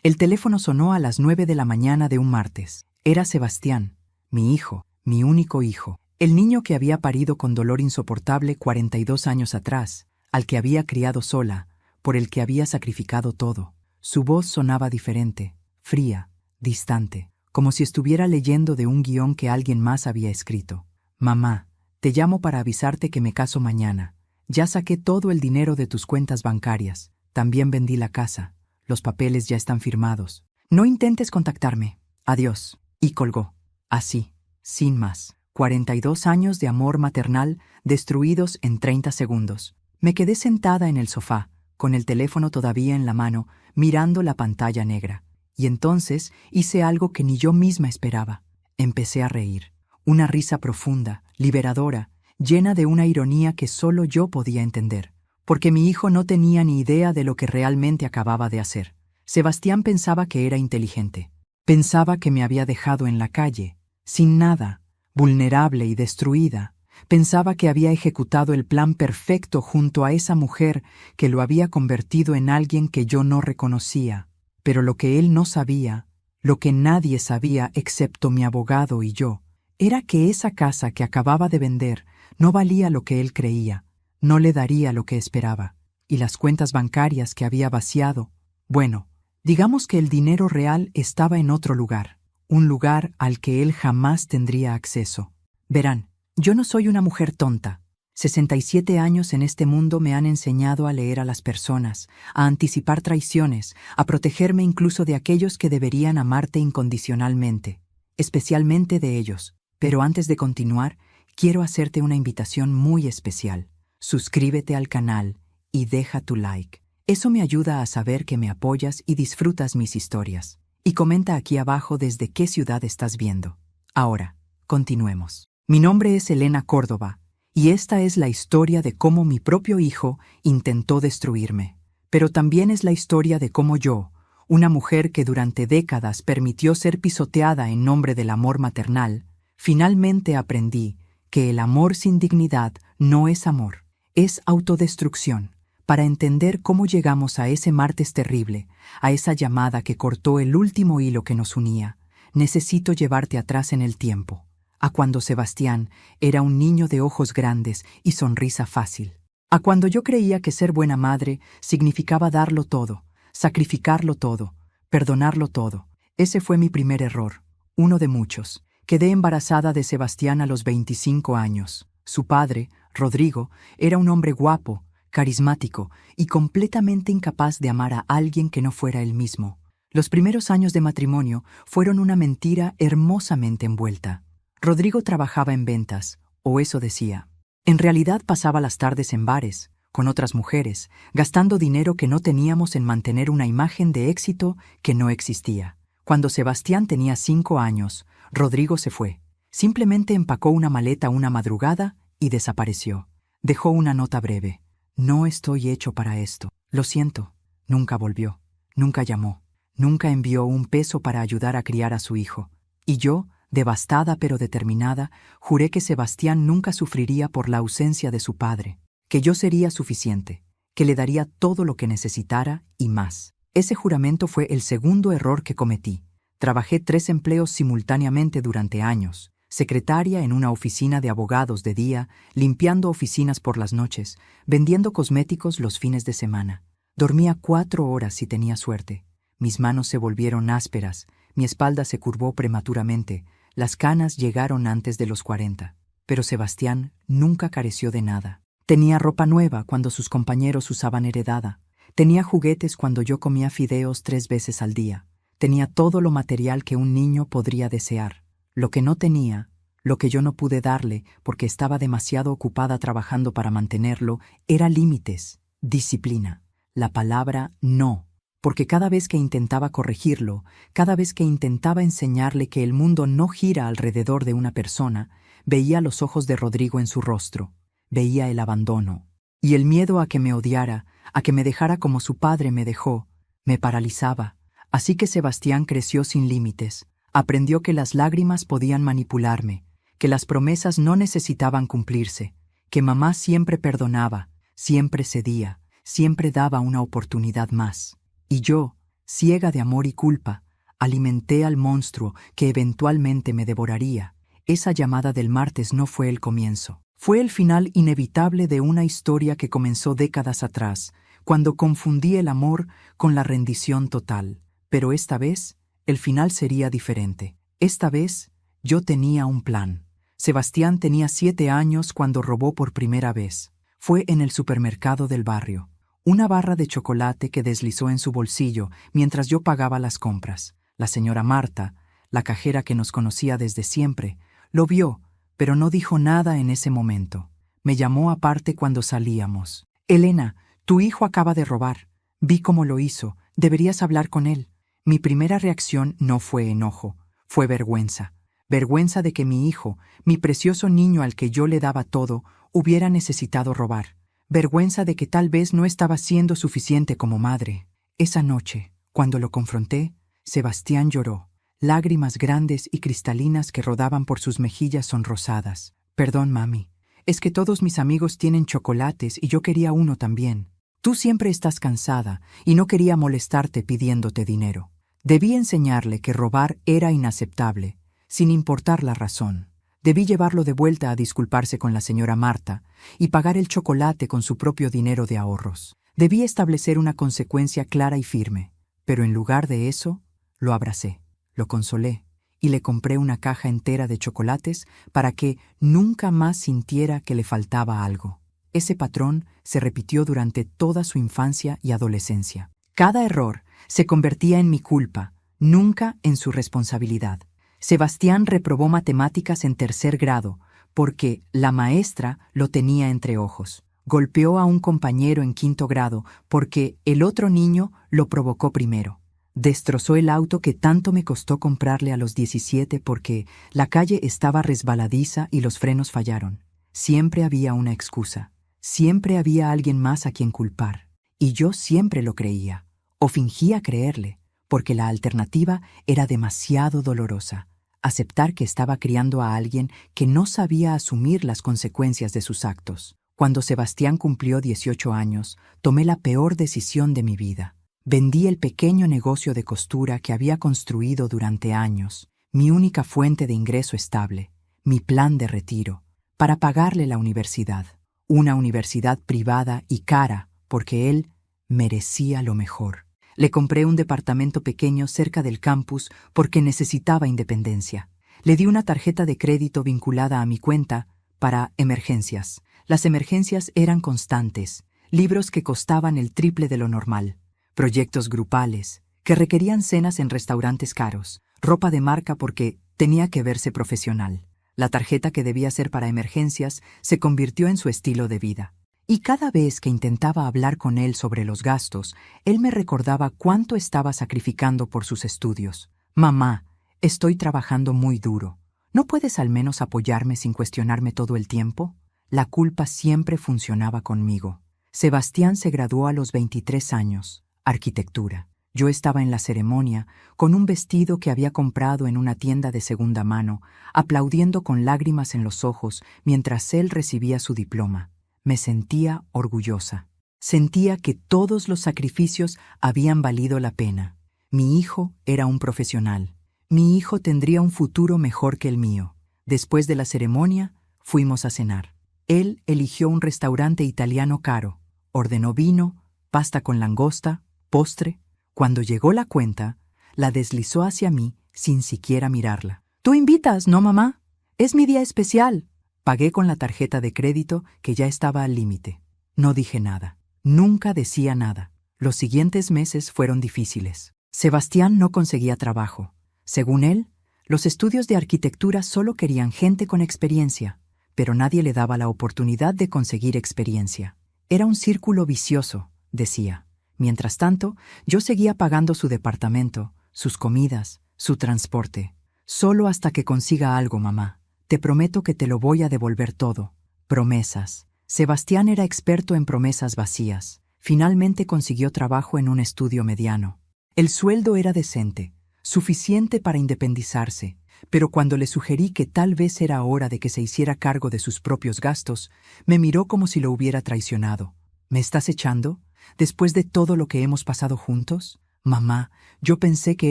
El teléfono sonó a las 9 de la mañana de un martes. Era Sebastián, mi hijo, mi único hijo, el niño que había parido con dolor insoportable 42 años atrás, al que había criado sola, por el que había sacrificado todo. Su voz sonaba diferente, fría, distante, como si estuviera leyendo de un guión que alguien más había escrito. Mamá, te llamo para avisarte que me caso mañana. Ya saqué todo el dinero de tus cuentas bancarias. También vendí la casa. Los papeles ya están firmados. No intentes contactarme. Adiós. Y colgó. Así, sin más. 42 años de amor maternal destruidos en 30 segundos. Me quedé sentada en el sofá, con el teléfono todavía en la mano, mirando la pantalla negra. Y entonces hice algo que ni yo misma esperaba. Empecé a reír. Una risa profunda, liberadora, llena de una ironía que solo yo podía entender. Porque mi hijo no tenía ni idea de lo que realmente acababa de hacer. Sebastián pensaba que era inteligente. Pensaba que me había dejado en la calle, sin nada, vulnerable y destruida. Pensaba que había ejecutado el plan perfecto junto a esa mujer que lo había convertido en alguien que yo no reconocía. Pero lo que él no sabía, lo que nadie sabía excepto mi abogado y yo, era que esa casa que acababa de vender no valía lo que él creía. No le daría lo que esperaba. Y las cuentas bancarias que había vaciado, bueno, digamos que el dinero real estaba en otro lugar, un lugar al que él jamás tendría acceso. Verán, yo no soy una mujer tonta. 67 años en este mundo me han enseñado a leer a las personas, a anticipar traiciones, a protegerme incluso de aquellos que deberían amarte incondicionalmente, especialmente de ellos. Pero antes de continuar, quiero hacerte una invitación muy especial. Suscríbete al canal y deja tu like. Eso me ayuda a saber que me apoyas y disfrutas mis historias. Y comenta aquí abajo desde qué ciudad estás viendo. Ahora, continuemos. Mi nombre es Elena Córdoba, y esta es la historia de cómo mi propio hijo intentó destruirme. Pero también es la historia de cómo yo, una mujer que durante décadas permitió ser pisoteada en nombre del amor maternal, finalmente aprendí que el amor sin dignidad no es amor. Es autodestrucción. Para entender cómo llegamos a ese martes terrible, a esa llamada que cortó el último hilo que nos unía, necesito llevarte atrás en el tiempo, a cuando Sebastián era un niño de ojos grandes y sonrisa fácil, a cuando yo creía que ser buena madre significaba darlo todo, sacrificarlo todo, perdonarlo todo. Ese fue mi primer error, uno de muchos. Quedé embarazada de Sebastián a los 25 años. Su padre, Rodrigo, era un hombre guapo, carismático y completamente incapaz de amar a alguien que no fuera él mismo. Los primeros años de matrimonio fueron una mentira hermosamente envuelta. Rodrigo trabajaba en ventas, o eso decía. En realidad pasaba las tardes en bares, con otras mujeres, gastando dinero que no teníamos en mantener una imagen de éxito que no existía. Cuando Sebastián tenía 5 años, Rodrigo se fue. Simplemente empacó una maleta una madrugada y desapareció. Dejó una nota breve. No estoy hecho para esto. Lo siento. Nunca volvió. Nunca llamó. Nunca envió un peso para ayudar a criar a su hijo. Y yo, devastada pero determinada, juré que Sebastián nunca sufriría por la ausencia de su padre, que yo sería suficiente, que le daría todo lo que necesitara y más. Ese juramento fue el segundo error que cometí. Trabajé 3 empleos simultáneamente durante años. Secretaria en una oficina de abogados de día, limpiando oficinas por las noches, vendiendo cosméticos los fines de semana. Dormía 4 horas si tenía suerte. Mis manos se volvieron ásperas, mi espalda se curvó prematuramente, las canas llegaron antes de los 40. Pero Sebastián nunca careció de nada. Tenía ropa nueva cuando sus compañeros usaban heredada. Tenía juguetes cuando yo comía fideos 3 veces al día. Tenía todo lo material que un niño podría desear. Lo que no tenía, lo que yo no pude darle porque estaba demasiado ocupada trabajando para mantenerlo, era límites, disciplina, la palabra no. Porque cada vez que intentaba corregirlo, cada vez que intentaba enseñarle que el mundo no gira alrededor de una persona, veía los ojos de Rodrigo en su rostro, veía el abandono. Y el miedo a que me odiara, a que me dejara como su padre me dejó, me paralizaba. Así que Sebastián creció sin límites. Aprendió que las lágrimas podían manipularme, que las promesas no necesitaban cumplirse, que mamá siempre perdonaba, siempre cedía, siempre daba una oportunidad más. Y yo, ciega de amor y culpa, alimenté al monstruo que eventualmente me devoraría. Esa llamada del martes no fue el comienzo. Fue el final inevitable de una historia que comenzó décadas atrás, cuando confundí el amor con la rendición total. Pero esta vez, el final sería diferente. Esta vez, yo tenía un plan. Sebastián tenía 7 años cuando robó por primera vez. Fue en el supermercado del barrio. Una barra de chocolate que deslizó en su bolsillo mientras yo pagaba las compras. La señora Marta, la cajera que nos conocía desde siempre, lo vio, pero no dijo nada en ese momento. Me llamó aparte cuando salíamos. «Elena, tu hijo acaba de robar. Vi cómo lo hizo. Deberías hablar con él». Mi primera reacción no fue enojo, fue vergüenza. Vergüenza de que mi hijo, mi precioso niño al que yo le daba todo, hubiera necesitado robar. Vergüenza de que tal vez no estaba siendo suficiente como madre. Esa noche, cuando lo confronté, Sebastián lloró, lágrimas grandes y cristalinas que rodaban por sus mejillas sonrosadas. «Perdón, mami. Es que todos mis amigos tienen chocolates y yo quería uno también. Tú siempre estás cansada y no quería molestarte pidiéndote dinero». Debí enseñarle que robar era inaceptable, sin importar la razón. Debí llevarlo de vuelta a disculparse con la señora Marta y pagar el chocolate con su propio dinero de ahorros. Debí establecer una consecuencia clara y firme, pero en lugar de eso, lo abracé, lo consolé y le compré una caja entera de chocolates para que nunca más sintiera que le faltaba algo. Ese patrón se repitió durante toda su infancia y adolescencia. Cada error se convertía en mi culpa, nunca en su responsabilidad. Sebastián reprobó matemáticas en 3er grado porque la maestra lo tenía entre ojos. Golpeó a un compañero en 5º grado porque el otro niño lo provocó primero. Destrozó el auto que tanto me costó comprarle a los 17 porque la calle estaba resbaladiza y los frenos fallaron. Siempre había una excusa. Siempre había alguien más a quien culpar. Y yo siempre lo creía, o fingía creerle, porque la alternativa era demasiado dolorosa. Aceptar que estaba criando a alguien que no sabía asumir las consecuencias de sus actos. Cuando Sebastián cumplió 18 años, tomé la peor decisión de mi vida. Vendí el pequeño negocio de costura que había construido durante años, mi única fuente de ingreso estable, mi plan de retiro, para pagarle la universidad. Una universidad privada y cara, porque él merecía lo mejor. Le compré un departamento pequeño cerca del campus porque necesitaba independencia. Le di una tarjeta de crédito vinculada a mi cuenta para emergencias. Las emergencias eran constantes, libros que costaban el triple de lo normal, proyectos grupales que requerían cenas en restaurantes caros, ropa de marca porque tenía que verse profesional. La tarjeta que debía ser para emergencias se convirtió en su estilo de vida. Y cada vez que intentaba hablar con él sobre los gastos, él me recordaba cuánto estaba sacrificando por sus estudios. «Mamá, estoy trabajando muy duro. ¿No puedes al menos apoyarme sin cuestionarme todo el tiempo?» La culpa siempre funcionaba conmigo. Sebastián se graduó a los 23 años, arquitectura. Yo estaba en la ceremonia, con un vestido que había comprado en una tienda de segunda mano, aplaudiendo con lágrimas en los ojos mientras él recibía su diploma. Me sentía orgullosa. Sentía que todos los sacrificios habían valido la pena. Mi hijo era un profesional. Mi hijo tendría un futuro mejor que el mío. Después de la ceremonia, fuimos a cenar. Él eligió un restaurante italiano caro. Ordenó vino, pasta con langosta, postre. Cuando llegó la cuenta, la deslizó hacia mí sin siquiera mirarla. «Tú invitas, ¿no, mamá? Es mi día especial». Pagué con la tarjeta de crédito que ya estaba al límite. No dije nada. Nunca decía nada. Los siguientes meses fueron difíciles. Sebastián no conseguía trabajo. Según él, los estudios de arquitectura solo querían gente con experiencia, pero nadie le daba la oportunidad de conseguir experiencia. Era un círculo vicioso, decía. Mientras tanto, yo seguía pagando su departamento, sus comidas, su transporte. «Solo hasta que consiga algo, mamá. Te prometo que te lo voy a devolver todo». Promesas. Sebastián era experto en promesas vacías. Finalmente consiguió trabajo en un estudio mediano. El sueldo era decente, suficiente para independizarse, pero cuando le sugerí que tal vez era hora de que se hiciera cargo de sus propios gastos, me miró como si lo hubiera traicionado. «¿Me estás echando? ¿Después de todo lo que hemos pasado juntos?» Mamá, yo pensé que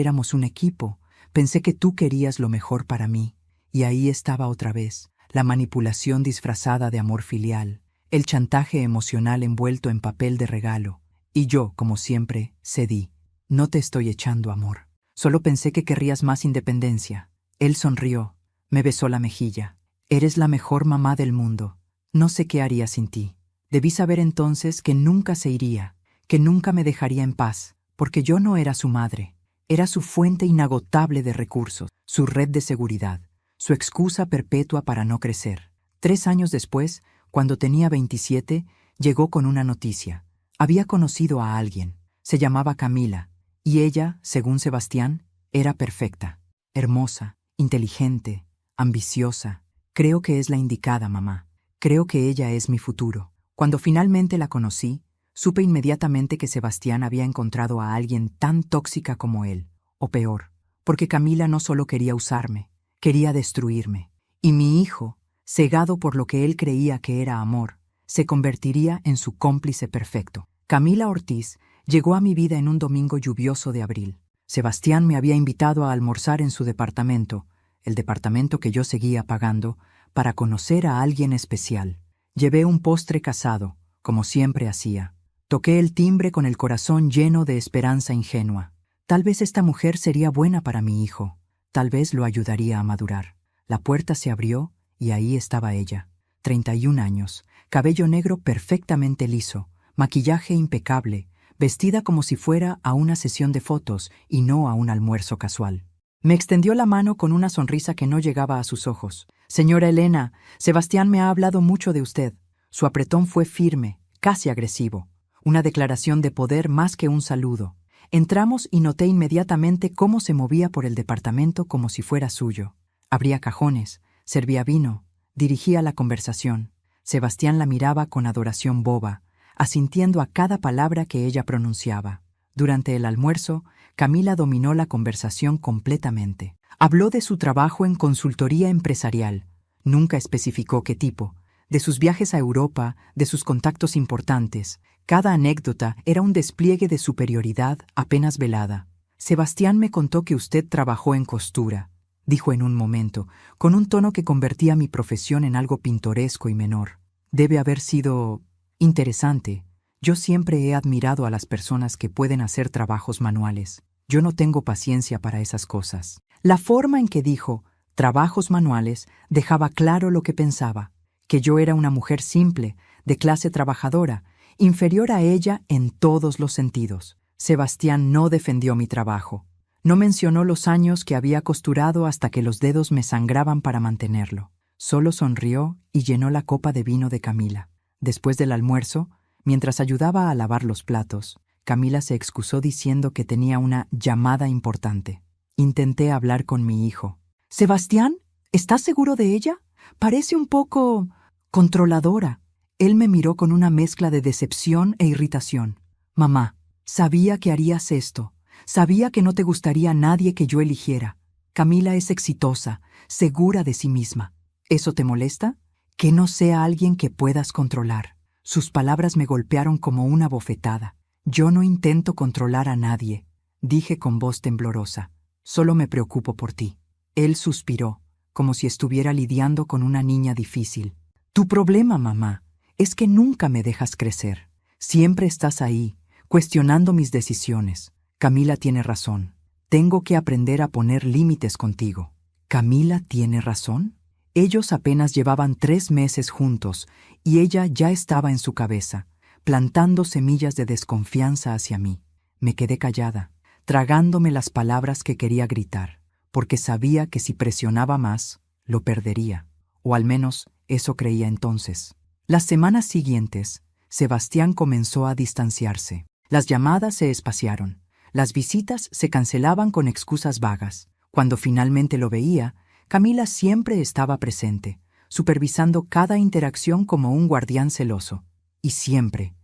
éramos un equipo, pensé que tú querías lo mejor para mí. Y ahí estaba otra vez, la manipulación disfrazada de amor filial, el chantaje emocional envuelto en papel de regalo. Y yo, como siempre, cedí. No te estoy echando amor. Solo pensé que querrías más independencia. Él sonrió, me besó la mejilla. Eres la mejor mamá del mundo. No sé qué haría sin ti. Debí saber entonces que nunca se iría, que nunca me dejaría en paz, porque yo no era su madre. Era su fuente inagotable de recursos, su red de seguridad, su excusa perpetua para no crecer. 3 años después, cuando tenía 27, llegó con una noticia. Había conocido a alguien. Se llamaba Camila, y ella, según Sebastián, era perfecta, hermosa, inteligente, ambiciosa. Creo que es la indicada, mamá. Creo que ella es mi futuro. Cuando finalmente la conocí, supe inmediatamente que Sebastián había encontrado a alguien tan tóxica como él, o peor, porque Camila no solo quería usarme, quería destruirme. Y mi hijo, cegado por lo que él creía que era amor, se convertiría en su cómplice perfecto. Camila Ortiz llegó a mi vida en un domingo lluvioso de abril. Sebastián me había invitado a almorzar en su departamento, el departamento que yo seguía pagando, para conocer a alguien especial. Llevé un postre casado, como siempre hacía. Toqué el timbre con el corazón lleno de esperanza ingenua. Tal vez esta mujer sería buena para mi hijo. Tal vez lo ayudaría a madurar. La puerta se abrió y ahí estaba ella. 31 años, cabello negro perfectamente liso, maquillaje impecable, vestida como si fuera a una sesión de fotos y no a un almuerzo casual. Me extendió la mano con una sonrisa que no llegaba a sus ojos. Señora Elena, Sebastián me ha hablado mucho de usted. Su apretón fue firme, casi agresivo. Una declaración de poder más que un saludo. Entramos y noté inmediatamente cómo se movía por el departamento como si fuera suyo. Abría cajones, servía vino, dirigía la conversación. Sebastián la miraba con adoración boba, asintiendo a cada palabra que ella pronunciaba. Durante el almuerzo, Camila dominó la conversación completamente. Habló de su trabajo en consultoría empresarial. Nunca especificó qué tipo. De sus viajes a Europa, de sus contactos importantes. Cada anécdota era un despliegue de superioridad apenas velada. Sebastián me contó que usted trabajó en costura, dijo en un momento, con un tono que convertía mi profesión en algo pintoresco y menor. Debe haber sido interesante. Yo siempre he admirado a las personas que pueden hacer trabajos manuales. Yo no tengo paciencia para esas cosas. La forma en que dijo trabajos manuales dejaba claro lo que pensaba, que yo era una mujer simple, de clase trabajadora, inferior a ella en todos los sentidos. Sebastián no defendió mi trabajo. No mencionó los años que había costurado hasta que los dedos me sangraban para mantenerlo. Solo sonrió y llenó la copa de vino de Camila. Después del almuerzo, mientras ayudaba a lavar los platos, Camila se excusó diciendo que tenía una llamada importante. Intenté hablar con mi hijo. «Sebastián, ¿estás seguro de ella? Parece un poco controladora». Él me miró con una mezcla de decepción e irritación. «Mamá, sabía que harías esto. Sabía que no te gustaría nadie que yo eligiera. Camila es exitosa, segura de sí misma. ¿Eso te molesta? Que no sea alguien que puedas controlar». Sus palabras me golpearon como una bofetada. «Yo no intento controlar a nadie», dije con voz temblorosa. «Solo me preocupo por ti». Él suspiró, como si estuviera lidiando con una niña difícil. «Tu problema, mamá, es que nunca me dejas crecer. Siempre estás ahí, cuestionando mis decisiones. Camila tiene razón. Tengo que aprender a poner límites contigo». ¿Camila tiene razón? Ellos apenas llevaban 3 meses juntos y ella ya estaba en su cabeza, plantando semillas de desconfianza hacia mí. Me quedé callada, tragándome las palabras que quería gritar, porque sabía que si presionaba más, lo perdería, o al menos eso creía entonces. Las semanas siguientes, Sebastián comenzó a distanciarse. Las llamadas se espaciaron, las visitas se cancelaban con excusas vagas. Cuando finalmente lo veía, Camila siempre estaba presente, supervisando cada interacción como un guardián celoso. Y siempre,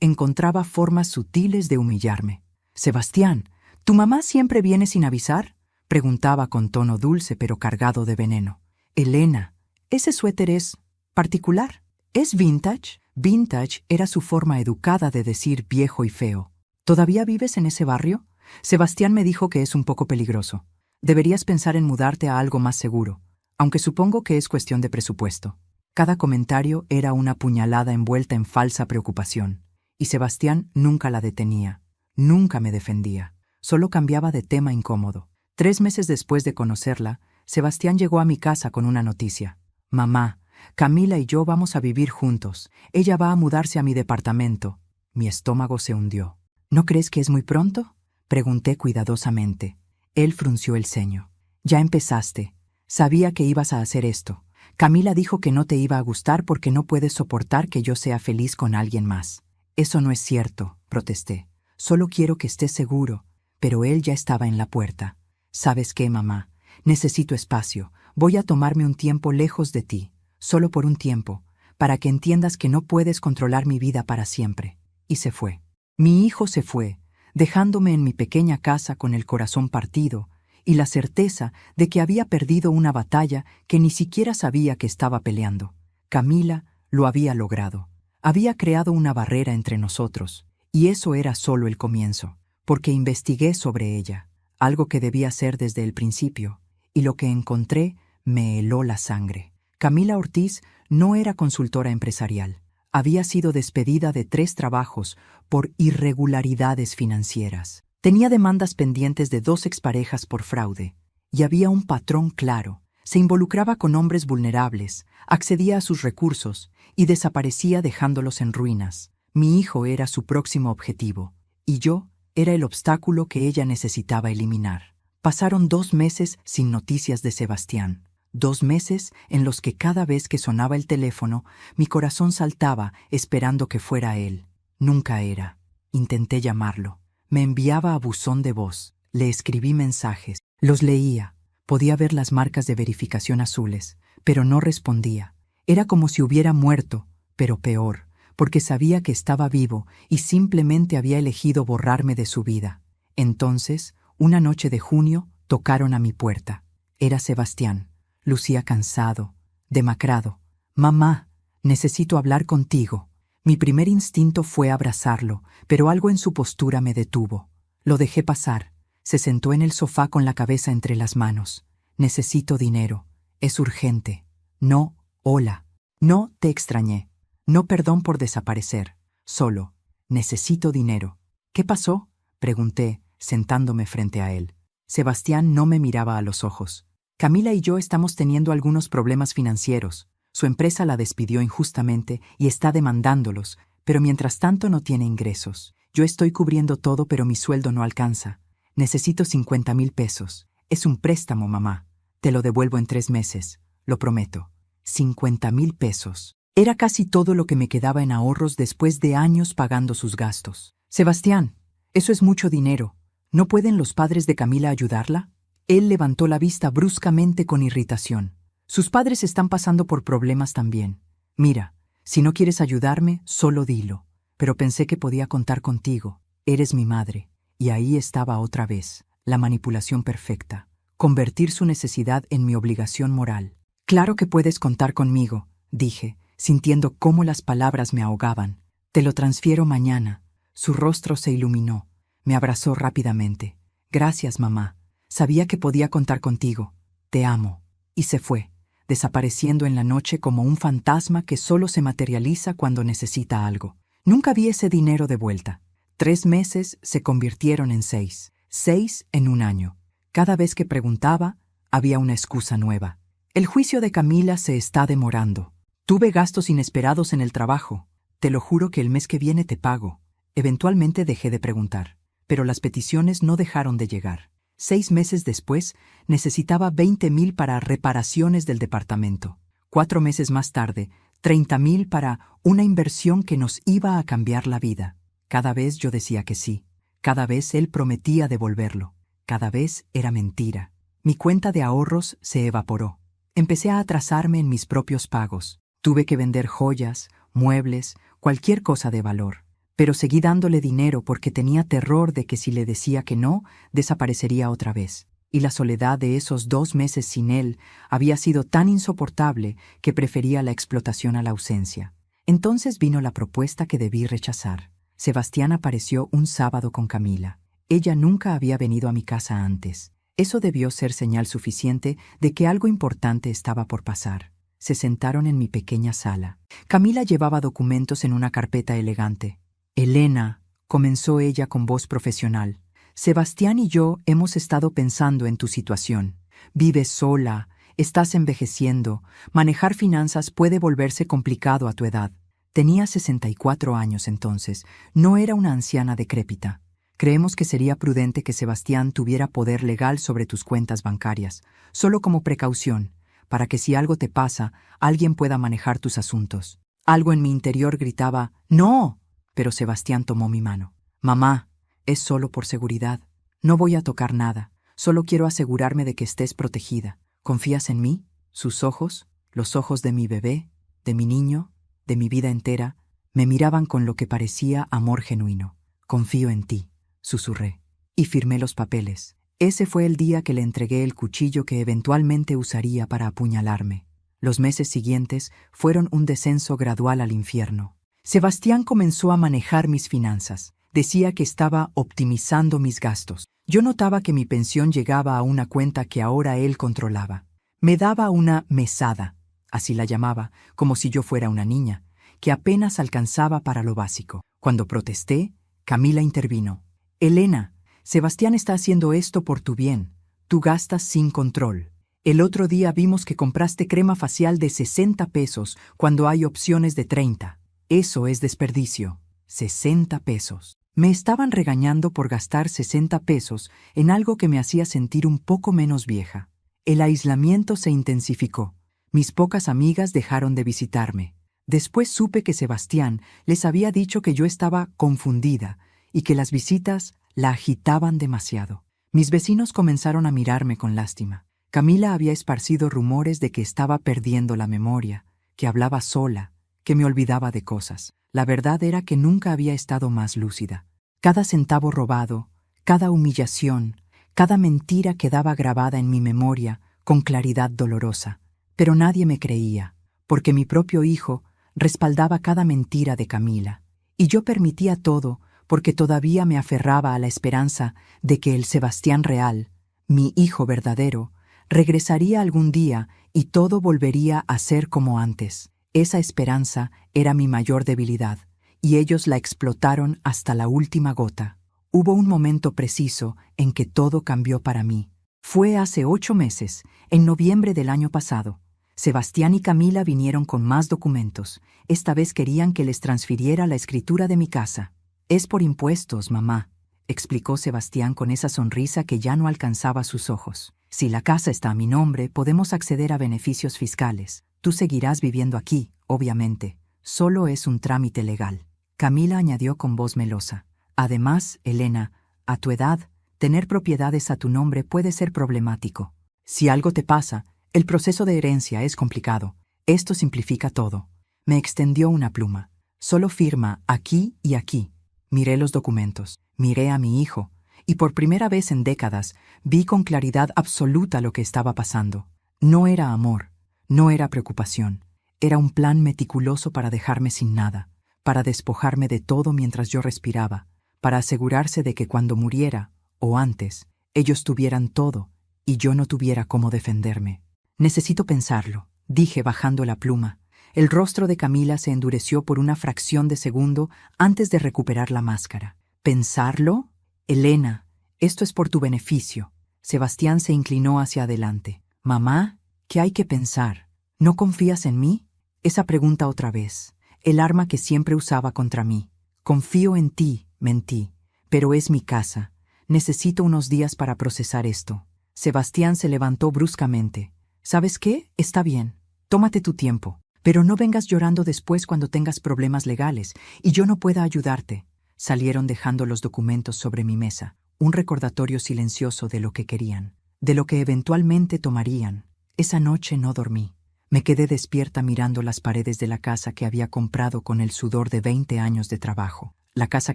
encontraba formas sutiles de humillarme. «Sebastián, ¿tu mamá siempre viene sin avisar?», preguntaba con tono dulce pero cargado de veneno. «Elena, ese suéter es particular. ¿Es vintage?». Vintage era su forma educada de decir viejo y feo. ¿Todavía vives en ese barrio? Sebastián me dijo que es un poco peligroso. Deberías pensar en mudarte a algo más seguro, aunque supongo que es cuestión de presupuesto. Cada comentario era una puñalada envuelta en falsa preocupación, y Sebastián nunca la detenía, nunca me defendía, solo cambiaba de tema incómodo. 3 meses después de conocerla, Sebastián llegó a mi casa con una noticia. Mamá, Camila y yo vamos a vivir juntos. Ella va a mudarse a mi departamento. Mi estómago se hundió. ¿No crees que es muy pronto?, pregunté cuidadosamente. Él frunció el ceño. Ya empezaste. Sabía que ibas a hacer esto. Camila dijo que no te iba a gustar porque no puedes soportar que yo sea feliz con alguien más. Eso no es cierto, protesté. Solo quiero que estés seguro. Pero él ya estaba en la puerta. ¿Sabes qué, mamá? Necesito espacio. Voy a tomarme un tiempo lejos de ti, solo por un tiempo, para que entiendas que no puedes controlar mi vida para siempre. Y se fue. Mi hijo se fue, dejándome en mi pequeña casa con el corazón partido y la certeza de que había perdido una batalla que ni siquiera sabía que estaba peleando. Camila lo había logrado. Había creado una barrera entre nosotros, y eso era solo el comienzo, porque investigué sobre ella, algo que debía hacer desde el principio, y lo que encontré me heló la sangre. Camila Ortiz no era consultora empresarial. Había sido despedida de 3 trabajos por irregularidades financieras. Tenía demandas pendientes de 2 exparejas por fraude. Y había un patrón claro. Se involucraba con hombres vulnerables, accedía a sus recursos y desaparecía dejándolos en ruinas. Mi hijo era su próximo objetivo, y yo era el obstáculo que ella necesitaba eliminar. Pasaron 2 meses sin noticias de Sebastián. 2 meses en los que cada vez que sonaba el teléfono, mi corazón saltaba esperando que fuera él. Nunca era. Intenté llamarlo. Me enviaba a buzón de voz. Le escribí mensajes. Los leía. Podía ver las marcas de verificación azules, pero no respondía. Era como si hubiera muerto, pero peor, porque sabía que estaba vivo y simplemente había elegido borrarme de su vida. Entonces, una noche de junio, tocaron a mi puerta. Era Sebastián. Lucía cansado, demacrado. «Mamá, necesito hablar contigo». Mi primer instinto fue abrazarlo, pero algo en su postura me detuvo. Lo dejé pasar. Se sentó en el sofá con la cabeza entre las manos. «Necesito dinero. Es urgente». «No, hola. No te extrañé. No, perdón por desaparecer. Solo, necesito dinero». «¿Qué pasó?», pregunté, sentándome frente a él. Sebastián no me miraba a los ojos. «Camila y yo estamos teniendo algunos problemas financieros. Su empresa la despidió injustamente y está demandándolos, pero mientras tanto no tiene ingresos. Yo estoy cubriendo todo, pero mi sueldo no alcanza. Necesito 50,000 pesos. Es un préstamo, mamá. Te lo devuelvo en 3 meses. Lo prometo». 50,000 pesos. Era casi todo lo que me quedaba en ahorros después de años pagando sus gastos. «Sebastián, eso es mucho dinero. ¿No pueden los padres de Camila ayudarla?». Él levantó la vista bruscamente con irritación. «Sus padres están pasando por problemas también. Mira, si no quieres ayudarme, solo dilo. Pero pensé que podía contar contigo. Eres mi madre». Y ahí estaba otra vez, la manipulación perfecta. Convertir su necesidad en mi obligación moral. «Claro que puedes contar conmigo», dije, sintiendo cómo las palabras me ahogaban. «Te lo transfiero mañana». Su rostro se iluminó. Me abrazó rápidamente. «Gracias, mamá. Sabía que podía contar contigo. Te amo». Y se fue, desapareciendo en la noche como un fantasma que solo se materializa cuando necesita algo. Nunca vi ese dinero de vuelta. 3 meses se convirtieron en 6. 6 en un año. Cada vez que preguntaba, había una excusa nueva. «El juicio de Camila se está demorando. Tuve gastos inesperados en el trabajo. Te lo juro que el mes que viene te pago». Eventualmente dejé de preguntar, pero las peticiones no dejaron de llegar. 6 meses después, necesitaba 20,000 para reparaciones del departamento. 4 meses más tarde, 30,000 para una inversión que nos iba a cambiar la vida. Cada vez yo decía que sí. Cada vez él prometía devolverlo. Cada vez era mentira. Mi cuenta de ahorros se evaporó. Empecé a atrasarme en mis propios pagos. Tuve que vender joyas, muebles, cualquier cosa de valor. Pero seguí dándole dinero porque tenía terror de que si le decía que no, desaparecería otra vez. Y la soledad de esos 2 meses sin él había sido tan insoportable que prefería la explotación a la ausencia. Entonces vino la propuesta que debí rechazar. Sebastián apareció un sábado con Camila. Ella nunca había venido a mi casa antes. Eso debió ser señal suficiente de que algo importante estaba por pasar. Se sentaron en mi pequeña sala. Camila llevaba documentos en una carpeta elegante. Elena, comenzó ella con voz profesional, Sebastián y yo hemos estado pensando en tu situación. Vives sola, estás envejeciendo, manejar finanzas puede volverse complicado a tu edad. Tenía 64 años entonces, no era una anciana decrépita. Creemos que sería prudente que Sebastián tuviera poder legal sobre tus cuentas bancarias, solo como precaución, para que si algo te pasa, alguien pueda manejar tus asuntos. Algo en mi interior gritaba, ¡no! Pero Sebastián tomó mi mano. Mamá, es solo por seguridad. No voy a tocar nada, solo quiero asegurarme de que estés protegida. ¿Confías en mí? Sus ojos, los ojos de mi bebé, de mi niño, de mi vida entera, me miraban con lo que parecía amor genuino. Confío en ti, susurré, y firmé los papeles. Ese fue el día que le entregué el cuchillo que eventualmente usaría para apuñalarme. Los meses siguientes fueron un descenso gradual al infierno. Sebastián comenzó a manejar mis finanzas. Decía que estaba optimizando mis gastos. Yo notaba que mi pensión llegaba a una cuenta que ahora él controlaba. Me daba una mesada, así la llamaba, como si yo fuera una niña, que apenas alcanzaba para lo básico. Cuando protesté, Camila intervino. Elena, Sebastián está haciendo esto por tu bien. Tú gastas sin control. El otro día vimos que compraste crema facial de 60 pesos cuando hay opciones de 30. Eso es desperdicio. 60 pesos. Me estaban regañando por gastar 60 pesos en algo que me hacía sentir un poco menos vieja. El aislamiento se intensificó. Mis pocas amigas dejaron de visitarme. Después supe que Sebastián les había dicho que yo estaba confundida y que las visitas la agitaban demasiado. Mis vecinos comenzaron a mirarme con lástima. Camila había esparcido rumores de que estaba perdiendo la memoria, que hablaba sola, que me olvidaba de cosas. La verdad era que nunca había estado más lúcida. Cada centavo robado, cada humillación, cada mentira quedaba grabada en mi memoria con claridad dolorosa. Pero nadie me creía, porque mi propio hijo respaldaba cada mentira de Camila. Y yo permitía todo porque todavía me aferraba a la esperanza de que el Sebastián real, mi hijo verdadero, regresaría algún día y todo volvería a ser como antes. Esa esperanza era mi mayor debilidad, y ellos la explotaron hasta la última gota. Hubo un momento preciso en que todo cambió para mí. Fue hace 8 meses, en noviembre del año pasado. Sebastián y Camila vinieron con más documentos. Esta vez querían que les transfiriera la escritura de mi casa. Es por impuestos, mamá, explicó Sebastián con esa sonrisa que ya no alcanzaba sus ojos. Si la casa está a mi nombre, podemos acceder a beneficios fiscales. Tú seguirás viviendo aquí, obviamente. Solo es un trámite legal. Camila añadió con voz melosa. Además, Elena, a tu edad, tener propiedades a tu nombre puede ser problemático. Si algo te pasa, el proceso de herencia es complicado. Esto simplifica todo. Me extendió una pluma. Solo firma aquí y aquí. Miré los documentos, miré a mi hijo, y por primera vez en décadas vi con claridad absoluta lo que estaba pasando. No era amor, no era preocupación. Era un plan meticuloso para dejarme sin nada, para despojarme de todo mientras yo respiraba, para asegurarse de que cuando muriera, o antes, ellos tuvieran todo y yo no tuviera cómo defenderme. Necesito pensarlo, dije bajando la pluma. El rostro de Camila se endureció por una fracción de segundo antes de recuperar la máscara. ¿Pensarlo? Elena, esto es por tu beneficio. Sebastián se inclinó hacia adelante. Mamá, ¿qué hay que pensar? ¿No confías en mí? Esa pregunta otra vez, el arma que siempre usaba contra mí. Confío en ti, mentí, pero es mi casa. Necesito unos días para procesar esto. Sebastián se levantó bruscamente. ¿Sabes qué? Está bien. Tómate tu tiempo. Pero no vengas llorando después cuando tengas problemas legales y yo no pueda ayudarte. Salieron dejando los documentos sobre mi mesa, un recordatorio silencioso de lo que querían, de lo que eventualmente tomarían. Esa noche no dormí. Me quedé despierta mirando las paredes de la casa que había comprado con el sudor de 20 años de trabajo. La casa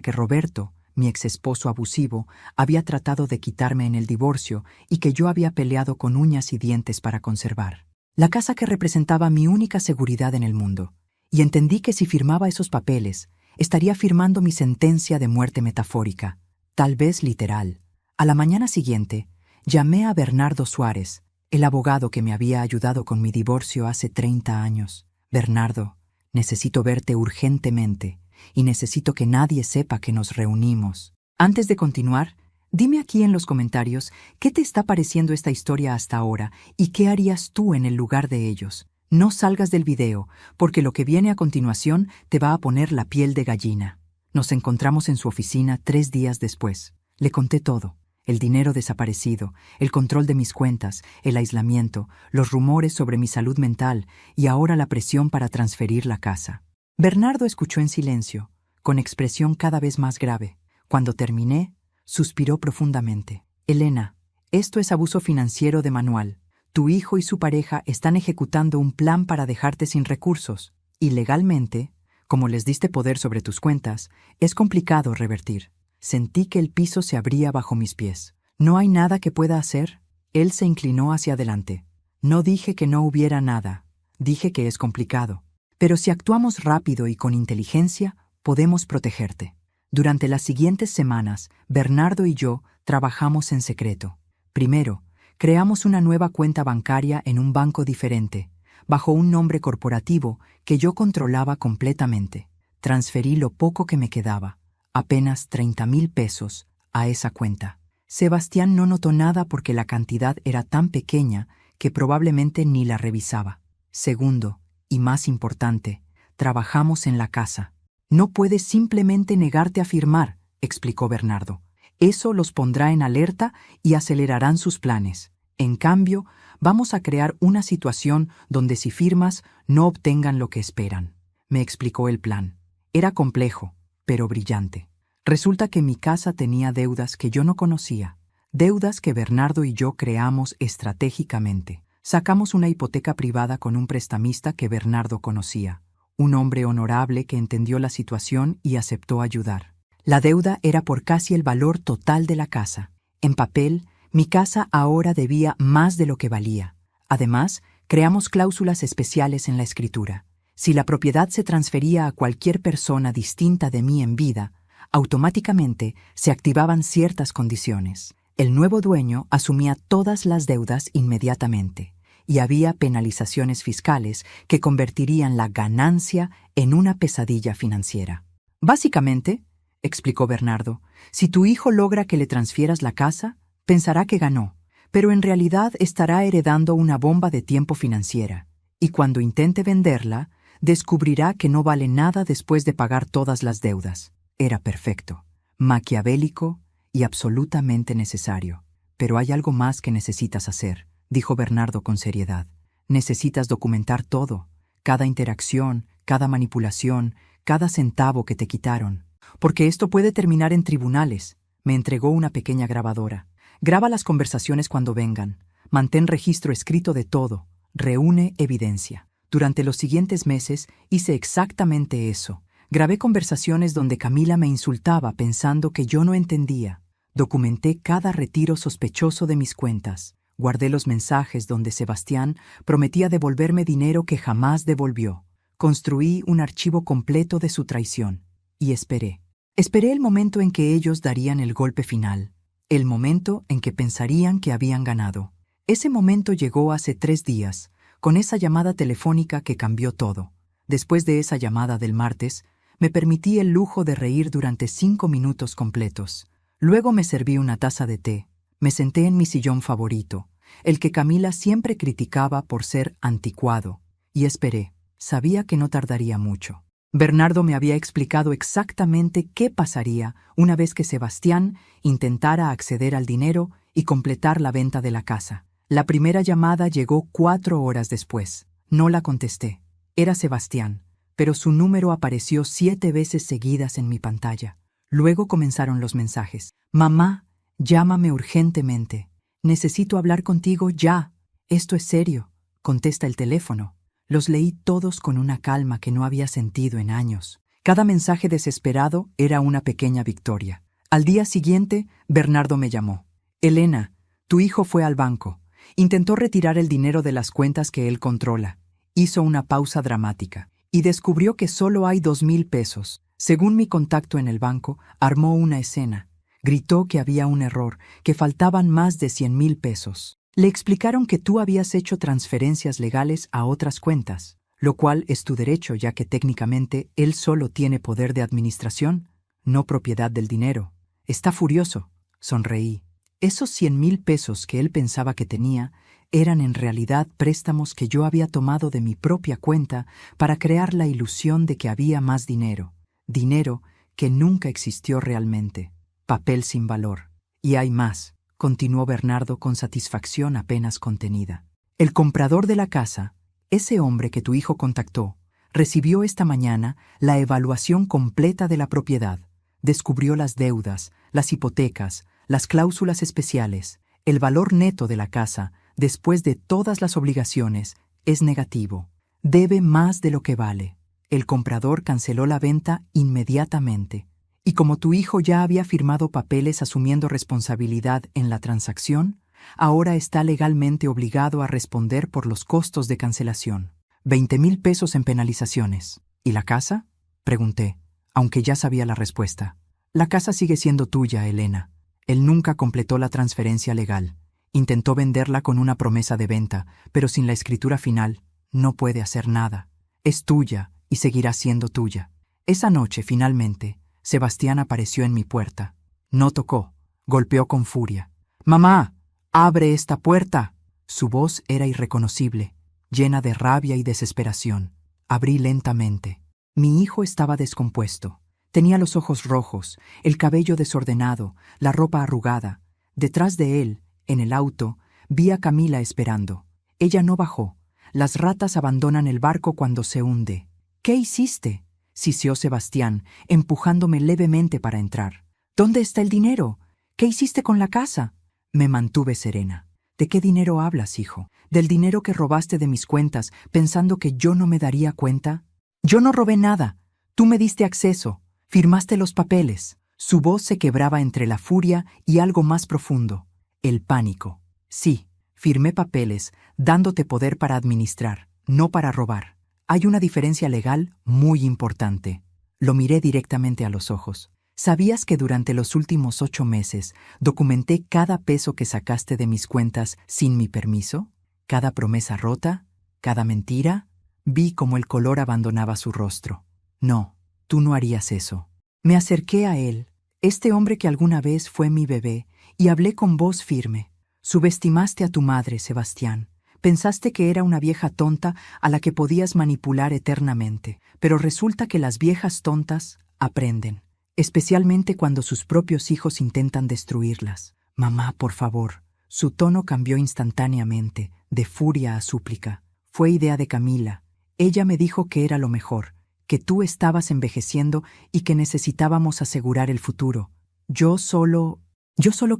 que Roberto, mi exesposo abusivo, había tratado de quitarme en el divorcio y que yo había peleado con uñas y dientes para conservar. La casa que representaba mi única seguridad en el mundo. Y entendí que si firmaba esos papeles, estaría firmando mi sentencia de muerte metafórica, tal vez literal. A la mañana siguiente, llamé a Bernardo Suárez, el abogado que me había ayudado con mi divorcio hace 30 años. Bernardo, necesito verte urgentemente y necesito que nadie sepa que nos reunimos. Antes de continuar, dime aquí en los comentarios qué te está pareciendo esta historia hasta ahora y qué harías tú en el lugar de ellos. No salgas del video, porque lo que viene a continuación te va a poner la piel de gallina. Nos encontramos en su oficina 3 días después. Le conté todo. El dinero desaparecido, el control de mis cuentas, el aislamiento, los rumores sobre mi salud mental y ahora la presión para transferir la casa. Bernardo escuchó en silencio, con expresión cada vez más grave. Cuando terminé, suspiró profundamente. Elena, esto es abuso financiero de manual. Tu hijo y su pareja están ejecutando un plan para dejarte sin recursos. Y legalmente, como les diste poder sobre tus cuentas, es complicado revertir. Sentí que el piso se abría bajo mis pies. ¿No hay nada que pueda hacer? Él se inclinó hacia adelante. No dije que no hubiera nada. Dije que es complicado. Pero si actuamos rápido y con inteligencia, podemos protegerte. Durante las siguientes semanas, Bernardo y yo trabajamos en secreto. Primero, creamos una nueva cuenta bancaria en un banco diferente, bajo un nombre corporativo que yo controlaba completamente. Transferí lo poco que me quedaba, apenas 30,000 pesos, a esa cuenta. Sebastián no notó nada porque la cantidad era tan pequeña que probablemente ni la revisaba. Segundo, y más importante, trabajamos en la casa. No puedes simplemente negarte a firmar, explicó Bernardo. Eso los pondrá en alerta y acelerarán sus planes. En cambio, vamos a crear una situación donde si firmas no obtengan lo que esperan. Me explicó el plan. Era complejo, pero brillante. Resulta que mi casa tenía deudas que yo no conocía, deudas que Bernardo y yo creamos estratégicamente. Sacamos una hipoteca privada con un prestamista que Bernardo conocía, un hombre honorable que entendió la situación y aceptó ayudar. La deuda era por casi el valor total de la casa. En papel, mi casa ahora debía más de lo que valía. Además, creamos cláusulas especiales en la escritura. Si la propiedad se transfería a cualquier persona distinta de mí en vida, automáticamente se activaban ciertas condiciones. El nuevo dueño asumía todas las deudas inmediatamente, y había penalizaciones fiscales que convertirían la ganancia en una pesadilla financiera. Básicamente, explicó Bernardo, si tu hijo logra que le transfieras la casa, pensará que ganó, pero en realidad estará heredando una bomba de tiempo financiera, y cuando intente venderla, descubrirá que no vale nada después de pagar todas las deudas. Era perfecto, maquiavélico y absolutamente necesario. Pero hay algo más que necesitas hacer, dijo Bernardo con seriedad. Necesitas documentar todo, cada interacción, cada manipulación, cada centavo que te quitaron. Porque esto puede terminar en tribunales. Me entregó una pequeña grabadora. Graba las conversaciones cuando vengan. Mantén registro escrito de todo. Reúne evidencia. Durante los siguientes meses hice exactamente eso. Grabé conversaciones donde Camila me insultaba pensando que yo no entendía. Documenté cada retiro sospechoso de mis cuentas. Guardé los mensajes donde Sebastián prometía devolverme dinero que jamás devolvió. Construí un archivo completo de su traición. Y esperé. Esperé el momento en que ellos darían el golpe final. El momento en que pensarían que habían ganado. Ese momento llegó hace 3 días, con esa llamada telefónica que cambió todo. Después de esa llamada del martes, me permití el lujo de reír durante 5 minutos completos. Luego me serví una taza de té. Me senté en mi sillón favorito, el que Camila siempre criticaba por ser anticuado, y esperé. Sabía que no tardaría mucho. Bernardo me había explicado exactamente qué pasaría una vez que Sebastián intentara acceder al dinero y completar la venta de la casa. La primera llamada llegó 4 horas después. No la contesté. Era Sebastián, pero su número apareció 7 veces seguidas en mi pantalla. Luego comenzaron los mensajes. Mamá, llámame urgentemente. Necesito hablar contigo ya. Esto es serio. Contesta el teléfono. Los leí todos con una calma que no había sentido en años. Cada mensaje desesperado era una pequeña victoria. Al día siguiente, Bernardo me llamó. Elena, tu hijo fue al banco. Intentó retirar el dinero de las cuentas que él controla. Hizo una pausa dramática y descubrió que solo hay 2,000 pesos. Según mi contacto en el banco, armó una escena. Gritó que había un error, que faltaban más de 100,000 pesos. Le explicaron que tú habías hecho transferencias legales a otras cuentas, lo cual es tu derecho ya que técnicamente él solo tiene poder de administración, no propiedad del dinero. Está furioso. Sonreí. Esos 100,000 pesos que él pensaba que tenía eran en realidad préstamos que yo había tomado de mi propia cuenta para crear la ilusión de que había más dinero. Dinero que nunca existió realmente. Papel sin valor. Y hay más, continuó Bernardo con satisfacción apenas contenida. El comprador de la casa, ese hombre que tu hijo contactó, recibió esta mañana la evaluación completa de la propiedad. Descubrió las deudas, las hipotecas, las cláusulas especiales. El valor neto de la casa, después de todas las obligaciones, es negativo. Debe más de lo que vale. El comprador canceló la venta inmediatamente. Y como tu hijo ya había firmado papeles asumiendo responsabilidad en la transacción, ahora está legalmente obligado a responder por los costos de cancelación. 20,000 pesos en penalizaciones. ¿Y la casa? Pregunté, aunque ya sabía la respuesta. La casa sigue siendo tuya, Elena. Él nunca completó la transferencia legal. Intentó venderla con una promesa de venta, pero sin la escritura final, no puede hacer nada. Es tuya y seguirá siendo tuya. Esa noche, finalmente, Sebastián apareció en mi puerta. No tocó, golpeó con furia. «¡Mamá! ¡Abre esta puerta!». Su voz era irreconocible, llena de rabia y desesperación. Abrí lentamente. Mi hijo estaba descompuesto. Tenía los ojos rojos, el cabello desordenado, la ropa arrugada. Detrás de él, en el auto, vi a Camila esperando. Ella no bajó. Las ratas abandonan el barco cuando se hunde. «¿Qué hiciste?», siseó Sebastián, empujándome levemente para entrar. «¿Dónde está el dinero? ¿Qué hiciste con la casa?». Me mantuve serena. «¿De qué dinero hablas, hijo? ¿Del dinero que robaste de mis cuentas, pensando que yo no me daría cuenta?». «Yo no robé nada. Tú me diste acceso. Firmaste los papeles». Su voz se quebraba entre la furia y algo más profundo. El pánico. «Sí, firmé papeles, dándote poder para administrar, no para robar. Hay una diferencia legal muy importante». Lo miré directamente a los ojos. «¿Sabías que durante los últimos 8 meses documenté cada peso que sacaste de mis cuentas sin mi permiso? ¿Cada promesa rota? ¿Cada mentira?». Vi cómo el color abandonaba su rostro. «No, tú no harías eso». Me acerqué a él, este hombre que alguna vez fue mi bebé, y hablé con voz firme. «Subestimaste a tu madre, Sebastián. Pensaste que era una vieja tonta a la que podías manipular eternamente, pero resulta que las viejas tontas aprenden, especialmente cuando sus propios hijos intentan destruirlas. Mamá, por favor». Su tono cambió instantáneamente, de furia a súplica. «Fue idea de Camila. Ella me dijo que era lo mejor, que tú estabas envejeciendo y que necesitábamos asegurar el futuro. Yo solo